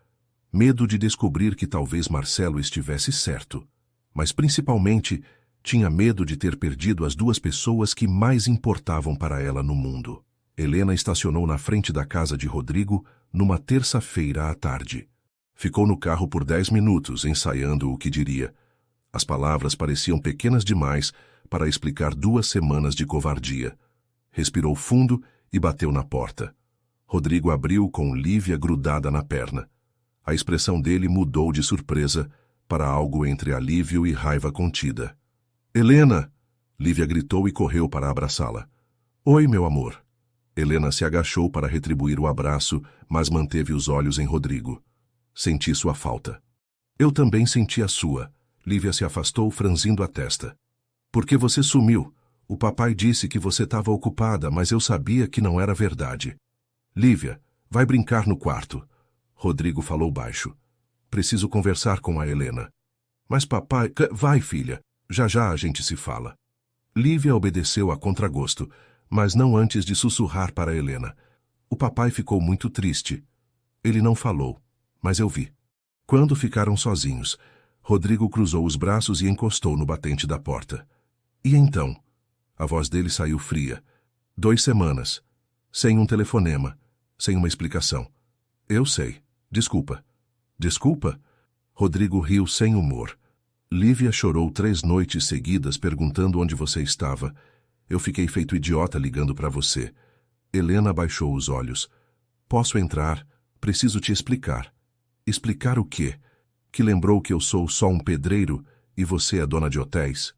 Medo de descobrir que talvez Marcelo estivesse certo. Mas principalmente, tinha medo de ter perdido as 2 pessoas que mais importavam para ela no mundo. Helena estacionou na frente da casa de Rodrigo numa terça-feira à tarde. Ficou no carro por 10 minutos, ensaiando o que diria. As palavras pareciam pequenas demais para explicar 2 semanas de covardia. Respirou fundo e bateu na porta. Rodrigo abriu com Lívia grudada na perna. A expressão dele mudou de surpresa para algo entre alívio e raiva contida. Helena! Lívia gritou e correu para abraçá-la. Oi, meu amor. Helena se agachou para retribuir o abraço, mas manteve os olhos em Rodrigo. Senti sua falta. Eu também senti a sua. Lívia se afastou, franzindo a testa. Por que você sumiu? O papai disse que você estava ocupada, mas eu sabia que não era verdade. Lívia, vai brincar no quarto. Rodrigo falou baixo. Preciso conversar com a Helena. Mas papai... Vai, filha. Já já a gente se fala. Lívia obedeceu a contragosto, mas não antes de sussurrar para Helena. O papai ficou muito triste. Ele não falou, mas eu vi. Quando ficaram sozinhos, Rodrigo cruzou os braços e encostou no batente da porta. E então? A voz dele saiu fria. 2 semanas. Sem um telefonema. Sem uma explicação. Eu sei. Desculpa. Desculpa? Rodrigo riu sem humor. Lívia chorou 3 noites seguidas perguntando onde você estava. Eu fiquei feito idiota ligando para você. Helena baixou os olhos. Posso entrar? Preciso te explicar. Explicar o quê? Que lembrou que eu sou só um pedreiro e você é dona de hotéis?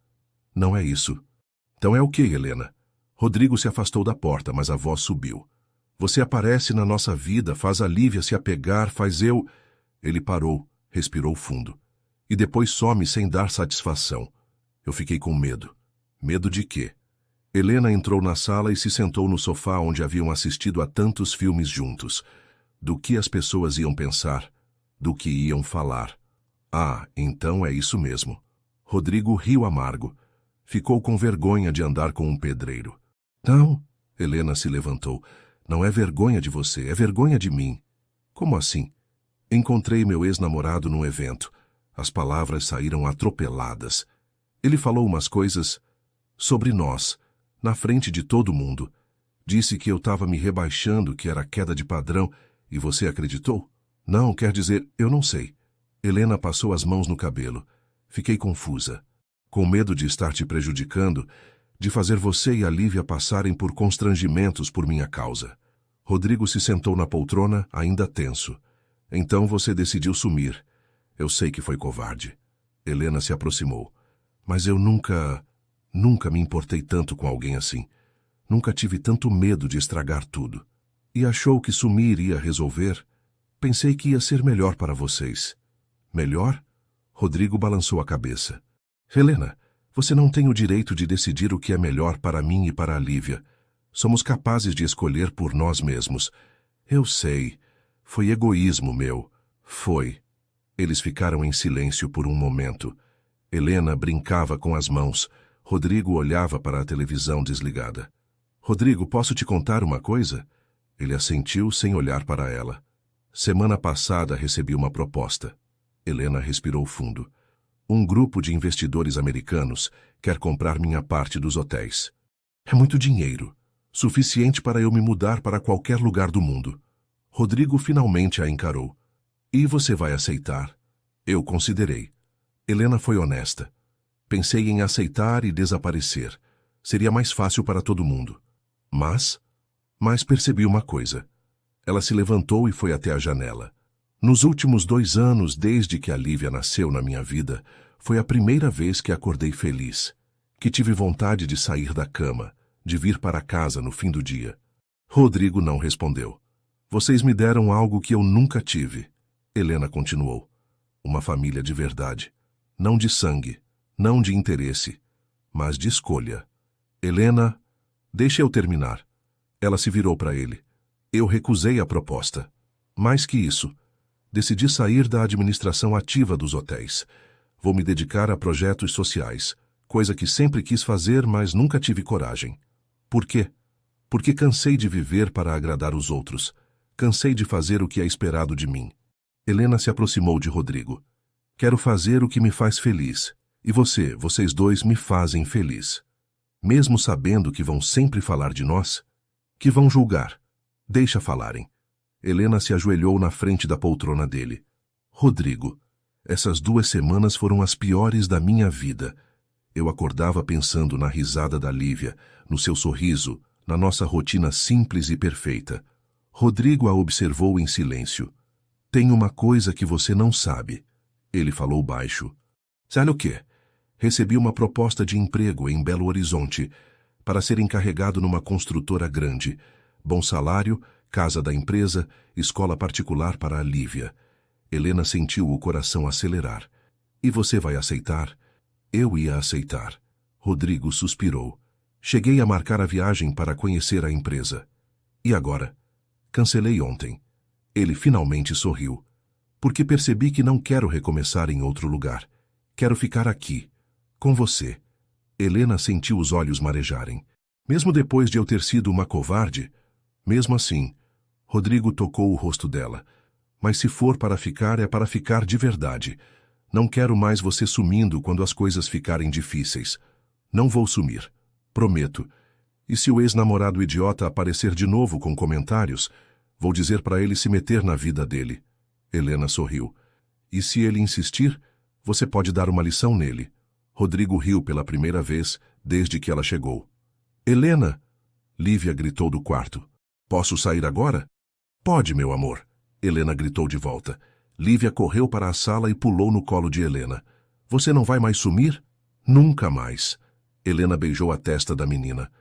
Não é isso. Então é o quê, Helena? Rodrigo se afastou da porta, mas a voz subiu. Você aparece na nossa vida, faz a Lívia se apegar, faz eu... Ele parou, respirou fundo. E depois some sem dar satisfação. Eu fiquei com medo. Medo de quê? Helena entrou na sala e se sentou no sofá onde haviam assistido a tantos filmes juntos. Do que as pessoas iam pensar, do que iam falar. Ah, então é isso mesmo. Rodrigo riu amargo. Ficou com vergonha de andar com um pedreiro. Não, Helena se levantou. Não é vergonha de você, é vergonha de mim. Como assim? Encontrei meu ex-namorado num evento. As palavras saíram atropeladas. Ele falou umas coisas sobre nós, na frente de todo mundo. Disse que eu estava me rebaixando, que era queda de padrão, e você acreditou? Não, quer dizer, eu não sei. Helena passou as mãos no cabelo. Fiquei confusa. Com medo de estar te prejudicando, de fazer você e a Lívia passarem por constrangimentos por minha causa. Rodrigo se sentou na poltrona, ainda tenso. Então você decidiu sumir. Eu sei que foi covarde. Helena se aproximou. Mas eu nunca me importei tanto com alguém assim. Nunca tive tanto medo de estragar tudo. E achou que sumir ia resolver? Pensei que ia ser melhor para vocês. Melhor? Rodrigo balançou a cabeça. Helena, você não tem o direito de decidir o que é melhor para mim e para a Lívia. Somos capazes de escolher por nós mesmos. Eu sei. Foi egoísmo meu. Foi. Eles ficaram em silêncio por um momento. Helena brincava com as mãos. Rodrigo olhava para a televisão desligada. Rodrigo, posso te contar uma coisa? Ele assentiu sem olhar para ela. Semana passada recebi uma proposta. Helena respirou fundo. Um grupo de investidores americanos quer comprar minha parte dos hotéis. É muito dinheiro. Suficiente para eu me mudar para qualquer lugar do mundo. Rodrigo finalmente a encarou. E você vai aceitar? Eu considerei. Helena foi honesta. Pensei em aceitar e desaparecer. Seria mais fácil para todo mundo. Mas percebi uma coisa. Ela se levantou e foi até a janela. Nos últimos 2 anos, desde que a Lívia nasceu na minha vida, foi a primeira vez que acordei feliz, que tive vontade de sair da cama, de vir para casa no fim do dia. Rodrigo não respondeu. Vocês me deram algo que eu nunca tive. Helena continuou. Uma família de verdade. Não de sangue, não de interesse, mas de escolha. Helena, deixe eu terminar. Ela se virou para ele. Eu recusei a proposta. Mais que isso, decidi sair da administração ativa dos hotéis. Vou me dedicar a projetos sociais, coisa que sempre quis fazer, mas nunca tive coragem. Por quê? Porque cansei de viver para agradar os outros. Cansei de fazer o que é esperado de mim. Helena se aproximou de Rodrigo. Quero fazer o que me faz feliz. E vocês dois me fazem feliz. Mesmo sabendo que vão sempre falar de nós, que vão julgar. Deixa falarem. Helena se ajoelhou na frente da poltrona dele. Rodrigo, essas 2 semanas foram as piores da minha vida. Eu acordava pensando na risada da Lívia, no seu sorriso, na nossa rotina simples e perfeita. Rodrigo a observou em silêncio. Tem uma coisa que você não sabe. Ele falou baixo. Sabe o quê? Recebi uma proposta de emprego em Belo Horizonte para ser encarregado numa construtora grande. Bom salário, casa da empresa, escola particular para a Lívia. Helena sentiu o coração acelerar. E você vai aceitar? Eu ia aceitar. Rodrigo suspirou. Cheguei a marcar a viagem para conhecer a empresa. E agora? Cancelei ontem. Ele finalmente sorriu. Porque percebi que não quero recomeçar em outro lugar. Quero ficar aqui, com você. Helena sentiu os olhos marejarem. Mesmo depois de eu ter sido uma covarde, mesmo assim, Rodrigo tocou o rosto dela. Mas se for para ficar, é para ficar de verdade. Não quero mais você sumindo quando as coisas ficarem difíceis. Não vou sumir. Prometo. E se o ex-namorado idiota aparecer de novo com comentários, vou dizer para ele se meter na vida dele. Helena sorriu. E se ele insistir, Você pode dar uma lição nele. Rodrigo riu pela primeira vez desde que ela chegou. Helena! Lívia gritou do quarto. Posso sair agora? Pode, meu amor. Helena gritou de volta. Lívia correu para a sala e pulou no colo de Helena. Você não vai mais sumir? Nunca mais. Helena beijou a testa da menina.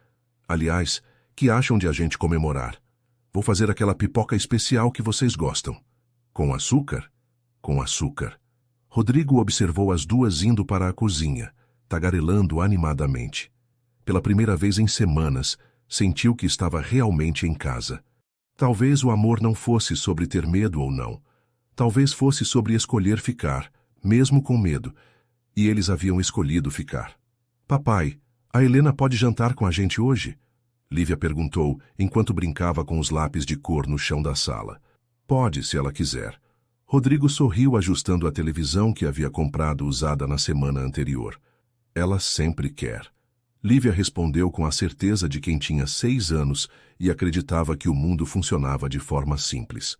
Aliás, que acham de a gente comemorar? Vou fazer aquela pipoca especial que vocês gostam. Com açúcar? Com açúcar. Rodrigo observou as duas indo para a cozinha, tagarelando animadamente. Pela primeira vez em semanas, sentiu que estava realmente em casa. Talvez o amor não fosse sobre ter medo ou não. Talvez fosse sobre escolher ficar, mesmo com medo. E eles haviam escolhido ficar. Papai, a Helena pode jantar com a gente hoje? Lívia perguntou, enquanto brincava com os lápis de cor no chão da sala. Pode, se ela quiser. Rodrigo sorriu ajustando a televisão que havia comprado usada na semana anterior. Ela sempre quer. Lívia respondeu com a certeza de quem tinha 6 anos e acreditava que o mundo funcionava de forma simples.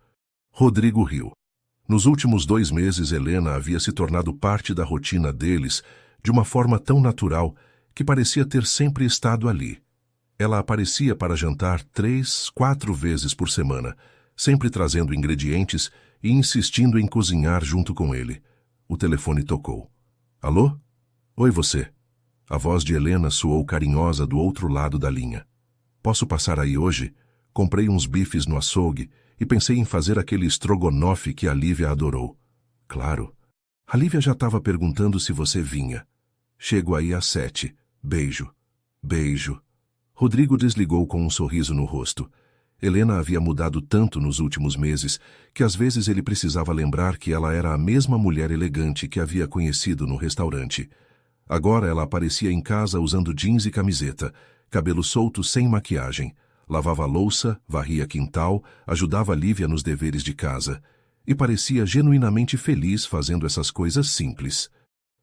Rodrigo riu. Nos últimos 2 meses, Helena havia se tornado parte da rotina deles de uma forma tão natural que parecia ter sempre estado ali. Ela aparecia para jantar 3, 4 vezes por semana, sempre trazendo ingredientes e insistindo em cozinhar junto com ele. O telefone tocou. Alô? Oi, você. A voz de Helena soou carinhosa do outro lado da linha. Posso passar aí hoje? Comprei uns bifes no açougue e pensei em fazer aquele estrogonofe que a Lívia adorou. Claro. A Lívia já estava perguntando se você vinha. Chego aí às 7. Beijo. Beijo. Rodrigo desligou com um sorriso no rosto. Helena havia mudado tanto nos últimos meses que às vezes ele precisava lembrar que ela era a mesma mulher elegante que havia conhecido no restaurante. Agora ela aparecia em casa usando jeans e camiseta, cabelo solto sem maquiagem, lavava a louça, varria quintal, ajudava Lívia nos deveres de casa e parecia genuinamente feliz fazendo essas coisas simples.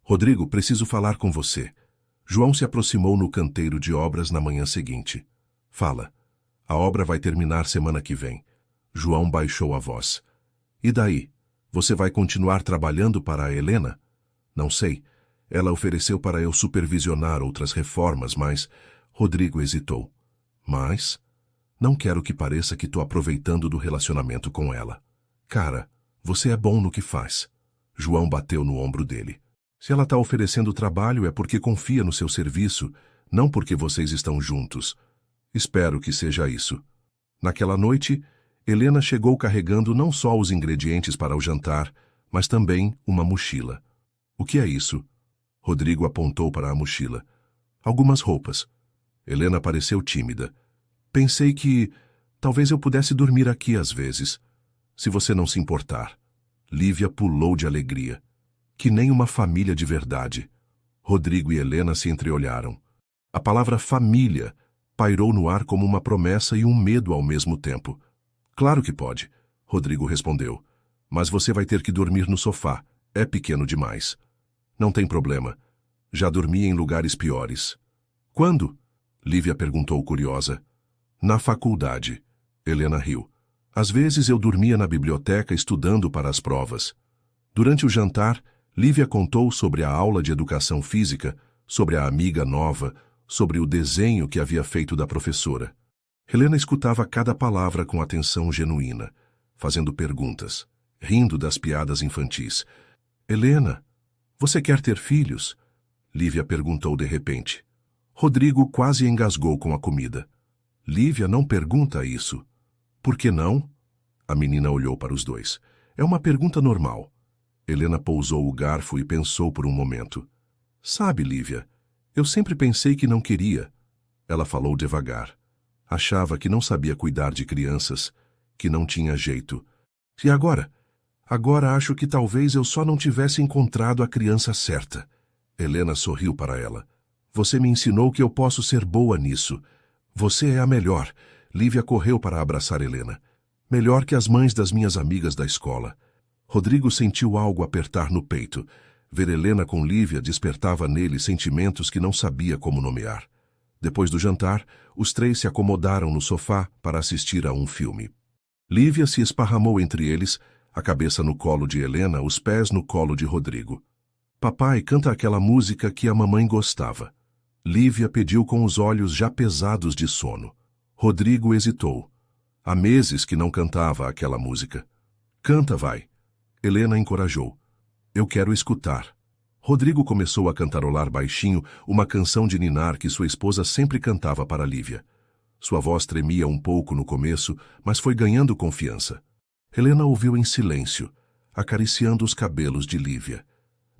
Rodrigo, preciso falar com você. João se aproximou no canteiro de obras na manhã seguinte. Fala. A obra vai terminar semana que vem. João baixou a voz. E daí? Você vai continuar trabalhando para a Helena? Não sei. Ela ofereceu para eu supervisionar outras reformas, mas... Rodrigo hesitou. Mas? Não quero que pareça que estou aproveitando do relacionamento com ela. Cara, você é bom no que faz. João bateu no ombro dele. Se ela está oferecendo trabalho é porque confia no seu serviço, não porque vocês estão juntos. Espero que seja isso. Naquela noite, Helena chegou carregando não só os ingredientes para o jantar, mas também uma mochila. O que é isso? Rodrigo apontou para a mochila. Algumas roupas. Helena pareceu tímida. Pensei que talvez eu pudesse dormir aqui às vezes, se você não se importar. Lívia pulou de alegria. Que nem uma família de verdade. Rodrigo e Helena se entreolharam. A palavra família pairou no ar como uma promessa e um medo ao mesmo tempo. Claro que pode, Rodrigo respondeu. Mas você vai ter que dormir no sofá. É pequeno demais. Não tem problema. Já dormi em lugares piores. Quando? Lívia perguntou curiosa. Na faculdade. Helena riu. Às vezes eu dormia na biblioteca estudando para as provas. Durante o jantar, Lívia contou sobre a aula de educação física, sobre a amiga nova, sobre o desenho que havia feito da professora. Helena escutava cada palavra com atenção genuína, fazendo perguntas, rindo das piadas infantis. Helena, você quer ter filhos? Lívia perguntou de repente. Rodrigo quase engasgou com a comida. Lívia não pergunta isso. Por que não? A menina olhou para os dois. É uma pergunta normal. Helena pousou o garfo e pensou por um momento. Sabe, Lívia, eu sempre pensei que não queria. Ela falou devagar. Achava que não sabia cuidar de crianças, que não tinha jeito. E agora? Agora acho que talvez eu só não tivesse encontrado a criança certa. Helena sorriu para ela. Você me ensinou que eu posso ser boa nisso. Você é a melhor. Lívia correu para abraçar Helena. Melhor que as mães das minhas amigas da escola. Rodrigo sentiu algo apertar no peito. Ver Helena com Lívia despertava nele sentimentos que não sabia como nomear. Depois do jantar, os 3 se acomodaram no sofá para assistir a um filme. Lívia se esparramou entre eles, a cabeça no colo de Helena, os pés no colo de Rodrigo. Papai, canta aquela música que a mamãe gostava. Lívia pediu com os olhos já pesados de sono. Rodrigo hesitou. Há meses que não cantava aquela música. Canta, vai. Helena encorajou. Eu quero escutar. Rodrigo começou a cantarolar baixinho uma canção de ninar que sua esposa sempre cantava para Lívia. Sua voz tremia um pouco no começo, mas foi ganhando confiança. Helena ouviu em silêncio, acariciando os cabelos de Lívia.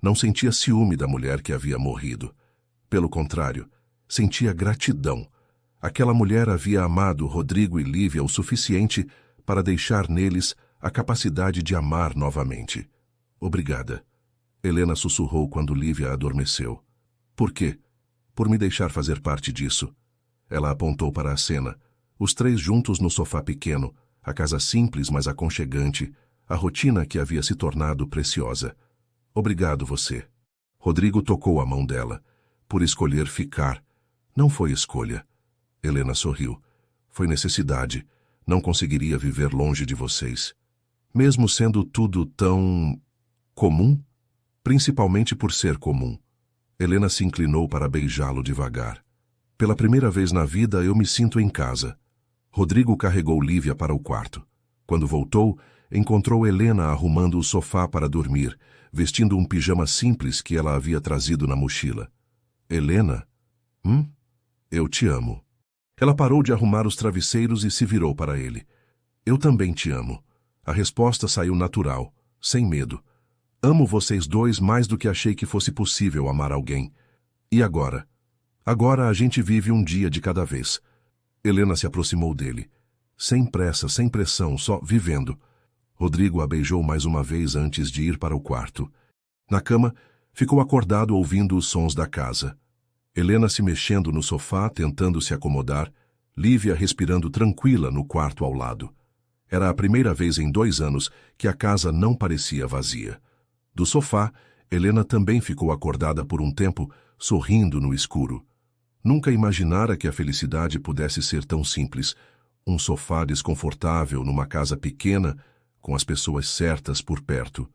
Não sentia ciúme da mulher que havia morrido. Pelo contrário, sentia gratidão. Aquela mulher havia amado Rodrigo e Lívia o suficiente para deixar neles a capacidade de amar novamente. Obrigada. Helena sussurrou quando Lívia adormeceu. Por quê? Por me deixar fazer parte disso. Ela apontou para a cena. Os três juntos no sofá pequeno, a casa simples, mas aconchegante, a rotina que havia se tornado preciosa. Obrigado, você. Rodrigo tocou a mão dela. Por escolher ficar. Não foi escolha. Helena sorriu. Foi necessidade. Não conseguiria viver longe de vocês. Mesmo sendo tudo tão... comum? Principalmente por ser comum. Helena se inclinou para beijá-lo devagar. Pela primeira vez na vida, eu me sinto em casa. Rodrigo carregou Lívia para o quarto. Quando voltou, encontrou Helena arrumando o sofá para dormir, vestindo um pijama simples que ela havia trazido na mochila. Helena? Eu te amo. Ela parou de arrumar os travesseiros e se virou para ele. Eu também te amo. A resposta saiu natural, sem medo. Amo vocês dois mais do que achei que fosse possível amar alguém. E agora? Agora a gente vive um dia de cada vez. Helena se aproximou dele. Sem pressa, sem pressão, só vivendo. Rodrigo a beijou mais uma vez antes de ir para o quarto. Na cama, ficou acordado ouvindo os sons da casa. Helena se mexendo no sofá, tentando se acomodar, Lívia respirando tranquila no quarto ao lado. Era a primeira vez em 2 anos que a casa não parecia vazia. Do sofá, Helena também ficou acordada por um tempo, sorrindo no escuro. Nunca imaginara que a felicidade pudesse ser tão simples. Um sofá desconfortável numa casa pequena, com as pessoas certas por perto.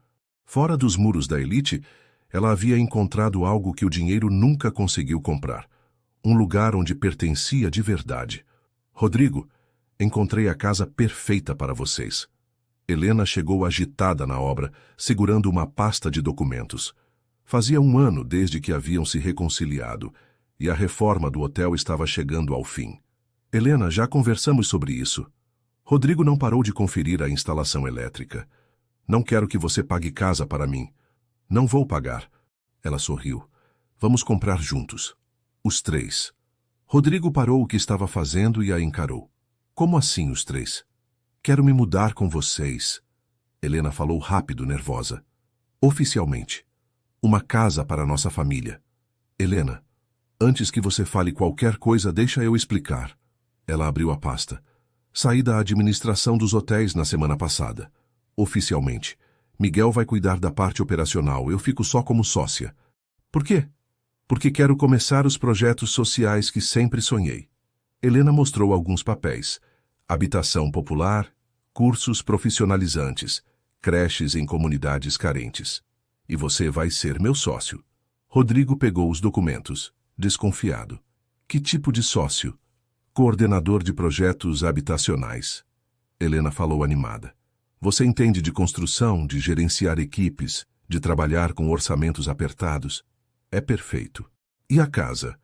Fora dos muros da elite, ela havia encontrado algo que o dinheiro nunca conseguiu comprar. Um lugar onde pertencia de verdade. Rodrigo, encontrei a casa perfeita para vocês. Helena chegou agitada na obra, segurando uma pasta de documentos. Fazia 1 ano desde que haviam se reconciliado, e a reforma do hotel estava chegando ao fim. Helena, já conversamos sobre isso. Rodrigo não parou de conferir a instalação elétrica. Não quero que você pague casa para mim. Não vou pagar. Ela sorriu. Vamos comprar juntos. Os 3. Rodrigo parou o que estava fazendo e a encarou. Como assim os 3? Quero me mudar com vocês. Helena falou rápido, nervosa. Oficialmente. Uma casa para nossa família. Helena, antes que você fale qualquer coisa, deixa eu explicar. Ela abriu a pasta. Saí da administração dos hotéis na semana passada. Oficialmente. Miguel vai cuidar da parte operacional, eu fico só como sócia. Por quê? Porque quero começar os projetos sociais que sempre sonhei. Helena mostrou alguns papéis. Habitação popular, cursos profissionalizantes, creches em comunidades carentes. E você vai ser meu sócio. Rodrigo pegou os documentos, desconfiado. Que tipo de sócio? Coordenador de projetos habitacionais. Helena falou animada. Você entende de construção, de gerenciar equipes, de trabalhar com orçamentos apertados? É perfeito. E a casa?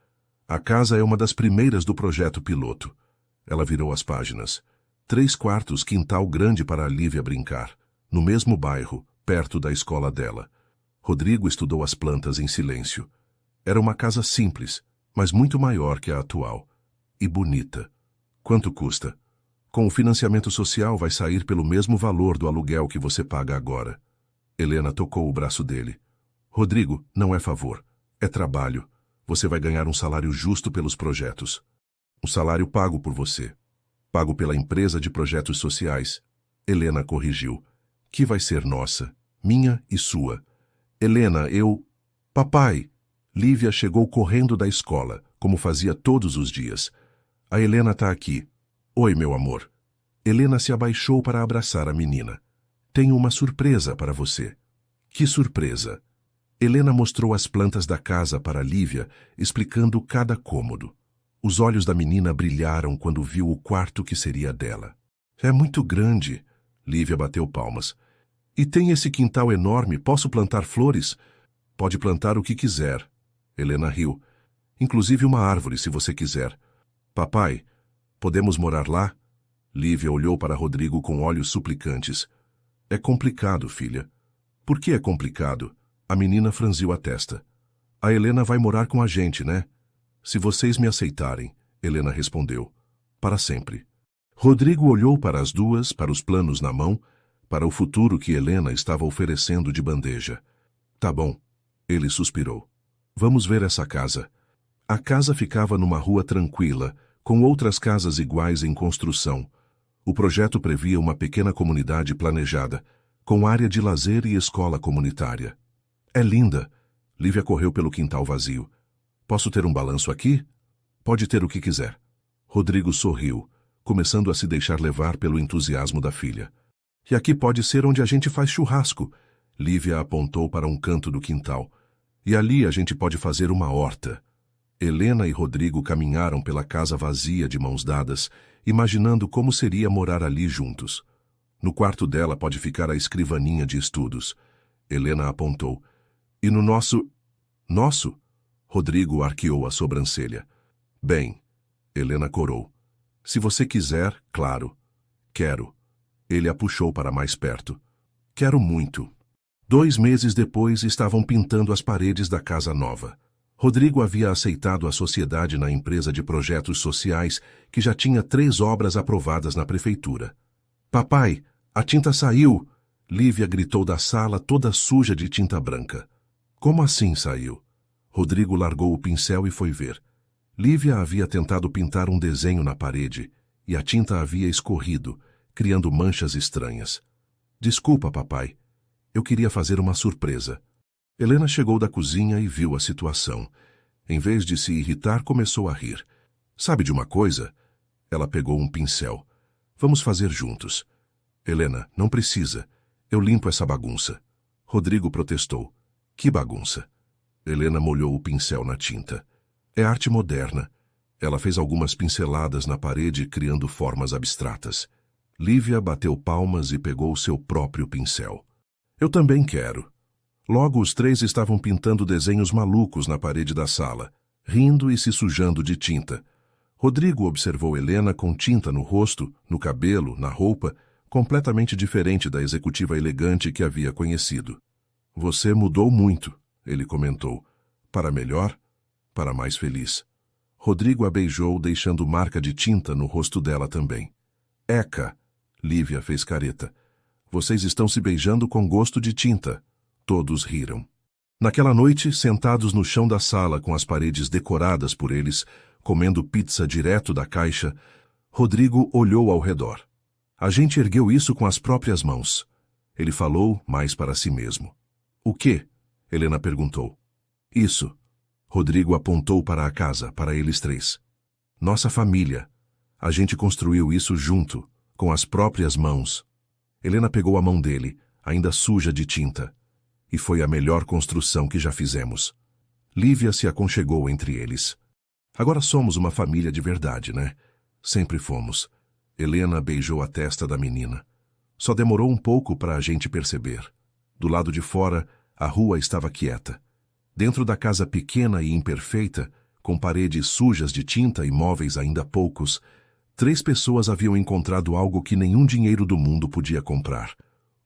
A casa é uma das primeiras do projeto piloto. Ela virou as páginas. 3 quartos, quintal grande para a Lívia brincar. No mesmo bairro, perto da escola dela. Rodrigo estudou as plantas em silêncio. Era uma casa simples, mas muito maior que a atual. E bonita. Quanto custa? Com o financiamento social vai sair pelo mesmo valor do aluguel que você paga agora. Helena tocou o braço dele. Rodrigo, não é favor. É trabalho. Você vai ganhar um salário justo pelos projetos. Um salário pago por você. Pago pela empresa de projetos sociais. Helena corrigiu. Que vai ser nossa, minha e sua. Helena, eu... Papai! Lívia chegou correndo da escola, como fazia todos os dias. A Helena tá aqui. Oi, meu amor. Helena se abaixou para abraçar a menina. Tenho uma surpresa para você. Que surpresa? Helena mostrou as plantas da casa para Lívia, explicando cada cômodo. Os olhos da menina brilharam quando viu o quarto que seria dela. É muito grande, Lívia bateu palmas. E tem esse quintal enorme, posso plantar flores? Pode plantar o que quiser. Helena riu. Inclusive uma árvore, se você quiser. Papai, podemos morar lá? Lívia olhou para Rodrigo com olhos suplicantes. É complicado, filha. Por que é complicado? A menina franziu a testa. A Helena vai morar com a gente, né? Se vocês me aceitarem, Helena respondeu. Para sempre. Rodrigo olhou para as duas, para os planos na mão, para o futuro que Helena estava oferecendo de bandeja. Tá bom. Ele suspirou. Vamos ver essa casa. A casa ficava numa rua tranquila, com outras casas iguais em construção. O projeto previa uma pequena comunidade planejada, com área de lazer e escola comunitária. É linda. Lívia correu pelo quintal vazio. Posso ter um balanço aqui? Pode ter o que quiser. Rodrigo sorriu, começando a se deixar levar pelo entusiasmo da filha. E aqui pode ser onde a gente faz churrasco. Lívia apontou para um canto do quintal. E ali a gente pode fazer uma horta. Helena e Rodrigo caminharam pela casa vazia de mãos dadas, imaginando como seria morar ali juntos. No quarto dela pode ficar a escrivaninha de estudos. Helena apontou. E no nosso... Nosso? Rodrigo arqueou a sobrancelha. Bem, Helena corou. Se você quiser, claro. Quero. Ele a puxou para mais perto. Quero muito. 2 meses depois estavam pintando as paredes da casa nova. Rodrigo havia aceitado a sociedade na empresa de projetos sociais que já tinha 3 obras aprovadas na prefeitura. Papai, a tinta saiu! Lívia gritou da sala toda suja de tinta branca. Como assim saiu? Rodrigo largou o pincel e foi ver. Lívia havia tentado pintar um desenho na parede e a tinta havia escorrido, criando manchas estranhas. Desculpa, papai. Eu queria fazer uma surpresa. Helena chegou da cozinha e viu a situação. Em vez de se irritar, começou a rir. Sabe de uma coisa? Ela pegou um pincel. Vamos fazer juntos. Helena, não precisa. Eu limpo essa bagunça. Rodrigo protestou. Que bagunça? Helena molhou o pincel na tinta. É arte moderna. Ela fez algumas pinceladas na parede, criando formas abstratas. Lívia bateu palmas e pegou seu próprio pincel. Eu também quero. Logo os 3 estavam pintando desenhos malucos na parede da sala, rindo e se sujando de tinta. Rodrigo observou Helena com tinta no rosto, no cabelo, na roupa, completamente diferente da executiva elegante que havia conhecido. Você mudou muito, ele comentou. Para melhor, para mais feliz. Rodrigo a beijou, deixando marca de tinta no rosto dela também. Eca! Lívia fez careta. Vocês estão se beijando com gosto de tinta. Todos riram. Naquela noite, sentados no chão da sala com as paredes decoradas por eles, comendo pizza direto da caixa, Rodrigo olhou ao redor. A gente ergueu isso com as próprias mãos. Ele falou mais para si mesmo. O quê? Helena perguntou. Isso. Rodrigo apontou para a casa, para eles 3. Nossa família. A gente construiu isso junto, com as próprias mãos. Helena pegou a mão dele, ainda suja de tinta. E foi a melhor construção que já fizemos. Lívia se aconchegou entre eles. Agora somos uma família de verdade, né? Sempre fomos. Helena beijou a testa da menina. Só demorou um pouco para a gente perceber. Do lado de fora, a rua estava quieta. Dentro da casa pequena e imperfeita, com paredes sujas de tinta e móveis ainda poucos, 3 pessoas haviam encontrado algo que nenhum dinheiro do mundo podia comprar.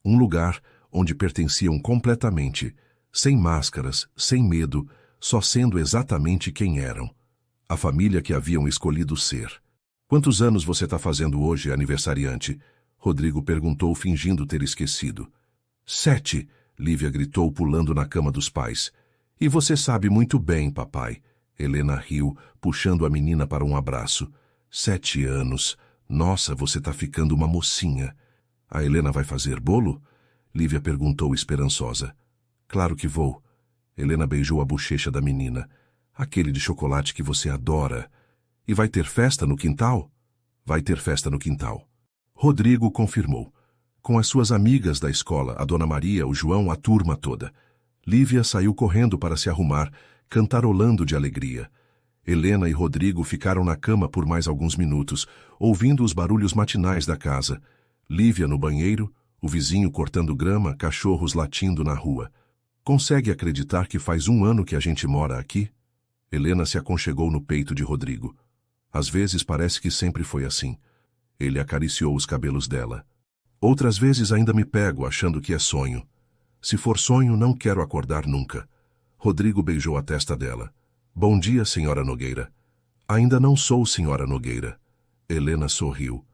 Um lugar onde pertenciam completamente, sem máscaras, sem medo, só sendo exatamente quem eram. A família que haviam escolhido ser. Quantos anos você está fazendo hoje, aniversariante? Rodrigo perguntou, fingindo ter esquecido. 7, Lívia gritou, pulando na cama dos pais. E você sabe muito bem, papai. Helena riu, puxando a menina para um abraço. 7 anos. Nossa, você está ficando uma mocinha. A Helena vai fazer bolo? Lívia perguntou esperançosa. Claro que vou. Helena beijou a bochecha da menina. Aquele de chocolate que você adora. E vai ter festa no quintal? Vai ter festa no quintal. Rodrigo confirmou. Com as suas amigas da escola, a Dona Maria, o João, a turma toda. Lívia saiu correndo para se arrumar, cantarolando de alegria. Helena e Rodrigo ficaram na cama por mais alguns minutos, ouvindo os barulhos matinais da casa. Lívia no banheiro, o vizinho cortando grama, cachorros latindo na rua. Consegue acreditar que faz 1 ano que a gente mora aqui? Helena se aconchegou no peito de Rodrigo. Às vezes parece que sempre foi assim. Ele acariciou os cabelos dela. Outras vezes ainda me pego achando que é sonho. Se for sonho, não quero acordar nunca. Rodrigo beijou a testa dela. Bom dia, senhora Nogueira. Ainda não sou senhora Nogueira. Helena sorriu.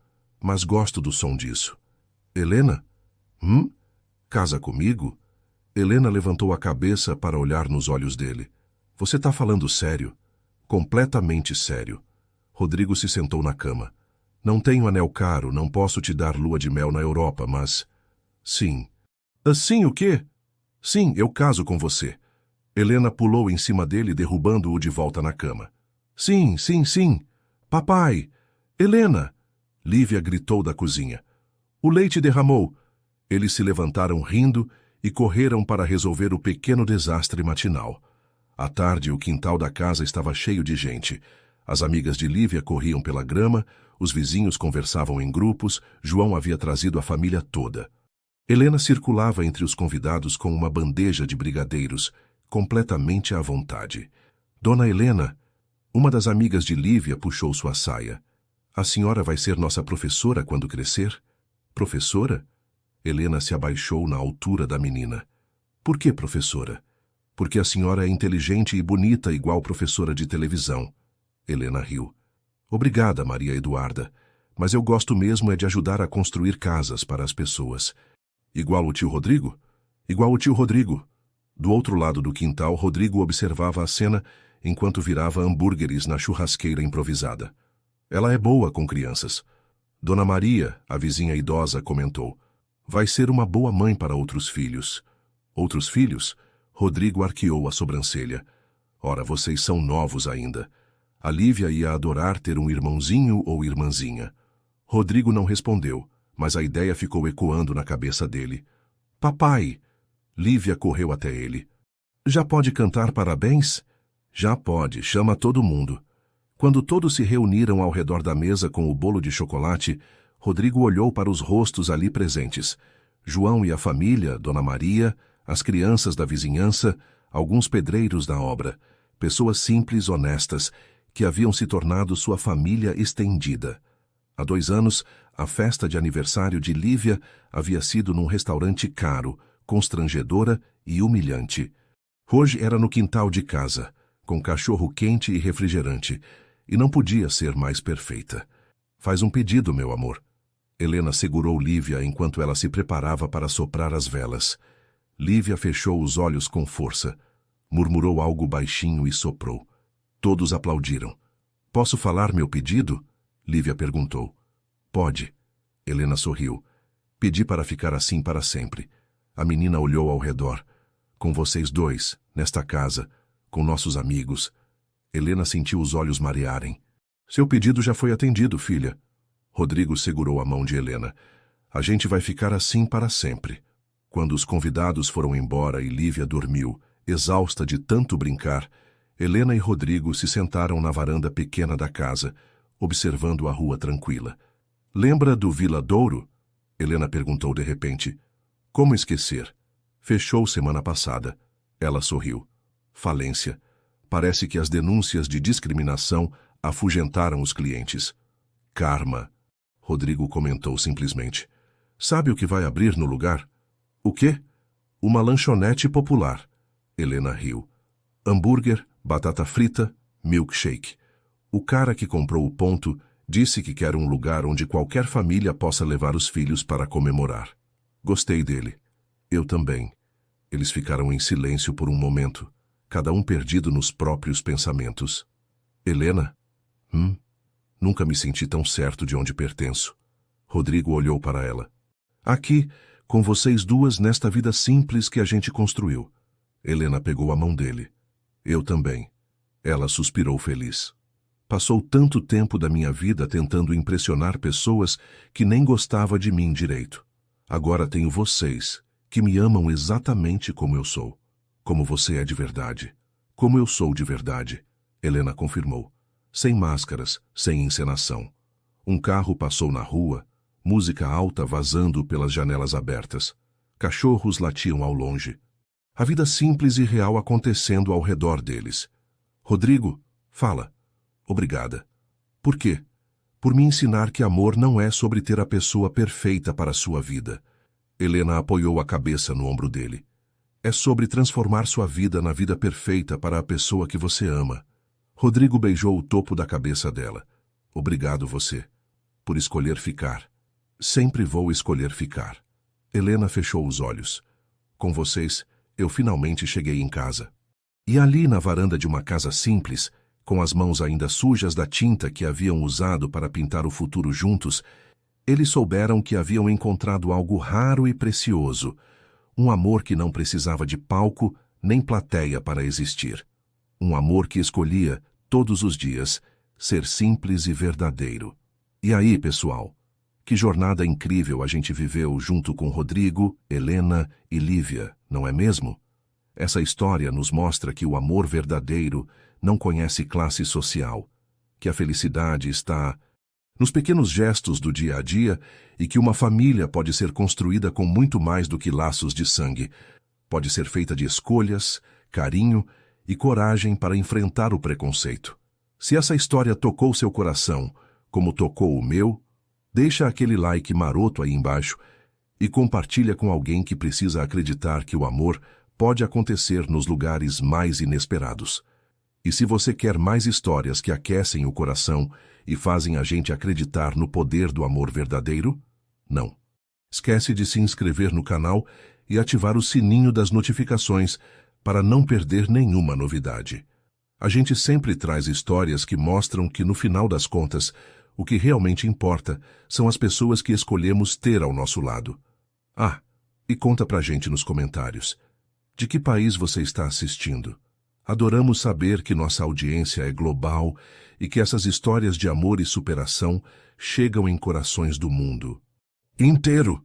Mas gosto do som disso. Helena? Casa comigo? Helena levantou a cabeça para olhar nos olhos dele. Você está falando sério? Completamente sério. Rodrigo se sentou na cama. Não tenho anel caro, não posso te dar lua de mel na Europa, mas... Sim. Assim o quê? Sim, eu caso com você. Helena pulou em cima dele, derrubando-o de volta na cama. Sim, sim, sim. Papai! Helena! Lívia gritou da cozinha. O leite derramou. Eles se levantaram rindo e correram para resolver o pequeno desastre matinal. À tarde, o quintal da casa estava cheio de gente. As amigas de Lívia corriam pela grama, os vizinhos conversavam em grupos, João havia trazido a família toda. Helena circulava entre os convidados com uma bandeja de brigadeiros, completamente à vontade. Dona Helena, uma das amigas de Lívia, puxou sua saia. A senhora vai ser nossa professora quando crescer? Professora? Helena se abaixou na altura da menina. Por que professora? Porque a senhora é inteligente e bonita igual professora de televisão. Helena riu. Obrigada, Maria Eduarda, mas eu gosto mesmo é de ajudar a construir casas para as pessoas. Igual o tio Rodrigo? Igual o tio Rodrigo. Do outro lado do quintal, Rodrigo observava a cena enquanto virava hambúrgueres na churrasqueira improvisada. Ela é boa com crianças. Dona Maria, a vizinha idosa, comentou. Vai ser uma boa mãe para outros filhos. Outros filhos? Rodrigo arqueou a sobrancelha. Ora, vocês são novos ainda. A Lívia ia adorar ter um irmãozinho ou irmãzinha. Rodrigo não respondeu, mas a ideia ficou ecoando na cabeça dele. Papai! Lívia correu até ele. Já pode cantar parabéns? Já pode, chama todo mundo. Quando todos se reuniram ao redor da mesa com o bolo de chocolate, Rodrigo olhou para os rostos ali presentes. João e a família, Dona Maria, as crianças da vizinhança, alguns pedreiros da obra, pessoas simples, honestas, que haviam se tornado sua família estendida. Há 2 anos, a festa de aniversário de Lívia havia sido num restaurante caro, constrangedora e humilhante. Hoje era no quintal de casa, com cachorro quente e refrigerante, e não podia ser mais perfeita. Faz um pedido, meu amor. Helena segurou Lívia enquanto ela se preparava para soprar as velas. Lívia fechou os olhos com força, murmurou algo baixinho e soprou. Todos aplaudiram. Posso falar meu pedido? Lívia perguntou. Pode. Helena sorriu. Pedi para ficar assim para sempre. A menina olhou ao redor. Com vocês dois, nesta casa, com nossos amigos. Helena sentiu os olhos marearem. Seu pedido já foi atendido, filha. Rodrigo segurou a mão de Helena. A gente vai ficar assim para sempre. Quando os convidados foram embora e Lívia dormiu, exausta de tanto brincar, Helena e Rodrigo se sentaram na varanda pequena da casa, observando a rua tranquila. Lembra do Vila Douro? Helena perguntou de repente. Como esquecer? Fechou semana passada. Ela sorriu. Falência. Parece que as denúncias de discriminação afugentaram os clientes. Karma. Rodrigo comentou simplesmente. Sabe o que vai abrir no lugar? O quê? Uma lanchonete popular. Helena riu. Hambúrguer, batata frita, milkshake. O cara que comprou o ponto disse que quer um lugar onde qualquer família possa levar os filhos para comemorar. Gostei dele. Eu também. Eles ficaram em silêncio por um momento, cada um perdido nos próprios pensamentos. Helena? Nunca me senti tão certo de onde pertenço. Rodrigo olhou para ela. Aqui, com vocês duas nesta vida simples que a gente construiu. Helena pegou a mão dele. Eu também. Ela suspirou feliz. Passou tanto tempo da minha vida tentando impressionar pessoas que nem gostava de mim direito. Agora tenho vocês, que me amam exatamente como eu sou. Como você é de verdade. Como eu sou de verdade. Helena confirmou. Sem máscaras, sem encenação. Um carro passou na rua, música alta vazando pelas janelas abertas. Cachorros latiam ao longe. A vida simples e real acontecendo ao redor deles. Rodrigo, fala. Obrigada. Por quê? Por me ensinar que amor não é sobre ter a pessoa perfeita para a sua vida. Helena apoiou a cabeça no ombro dele. É sobre transformar sua vida na vida perfeita para a pessoa que você ama. Rodrigo beijou o topo da cabeça dela. Obrigado você, por escolher ficar. Sempre vou escolher ficar. Helena fechou os olhos. Com vocês, eu finalmente cheguei em casa. E ali na varanda de uma casa simples, com as mãos ainda sujas da tinta que haviam usado para pintar o futuro juntos, eles souberam que haviam encontrado algo raro e precioso, um amor que não precisava de palco nem plateia para existir. Um amor que escolhia, todos os dias, ser simples e verdadeiro. E aí, pessoal, que jornada incrível a gente viveu junto com Rodrigo, Helena e Lívia, não é mesmo? Essa história nos mostra que o amor verdadeiro não conhece classe social, que a felicidade está nos pequenos gestos do dia a dia e que uma família pode ser construída com muito mais do que laços de sangue. Pode ser feita de escolhas, carinho e coragem para enfrentar o preconceito. Se essa história tocou seu coração, como tocou o meu, deixa aquele like maroto aí embaixo e compartilha com alguém que precisa acreditar que o amor pode acontecer nos lugares mais inesperados. E se você quer mais histórias que aquecem o coração e fazem a gente acreditar no poder do amor verdadeiro, não esquece de se inscrever no canal e ativar o sininho das notificações para não perder nenhuma novidade. A gente sempre traz histórias que mostram que, no final das contas, o que realmente importa são as pessoas que escolhemos ter ao nosso lado. Ah, e conta pra gente nos comentários. De que país você está assistindo? Adoramos saber que nossa audiência é global e que essas histórias de amor e superação chegam em corações do mundo inteiro.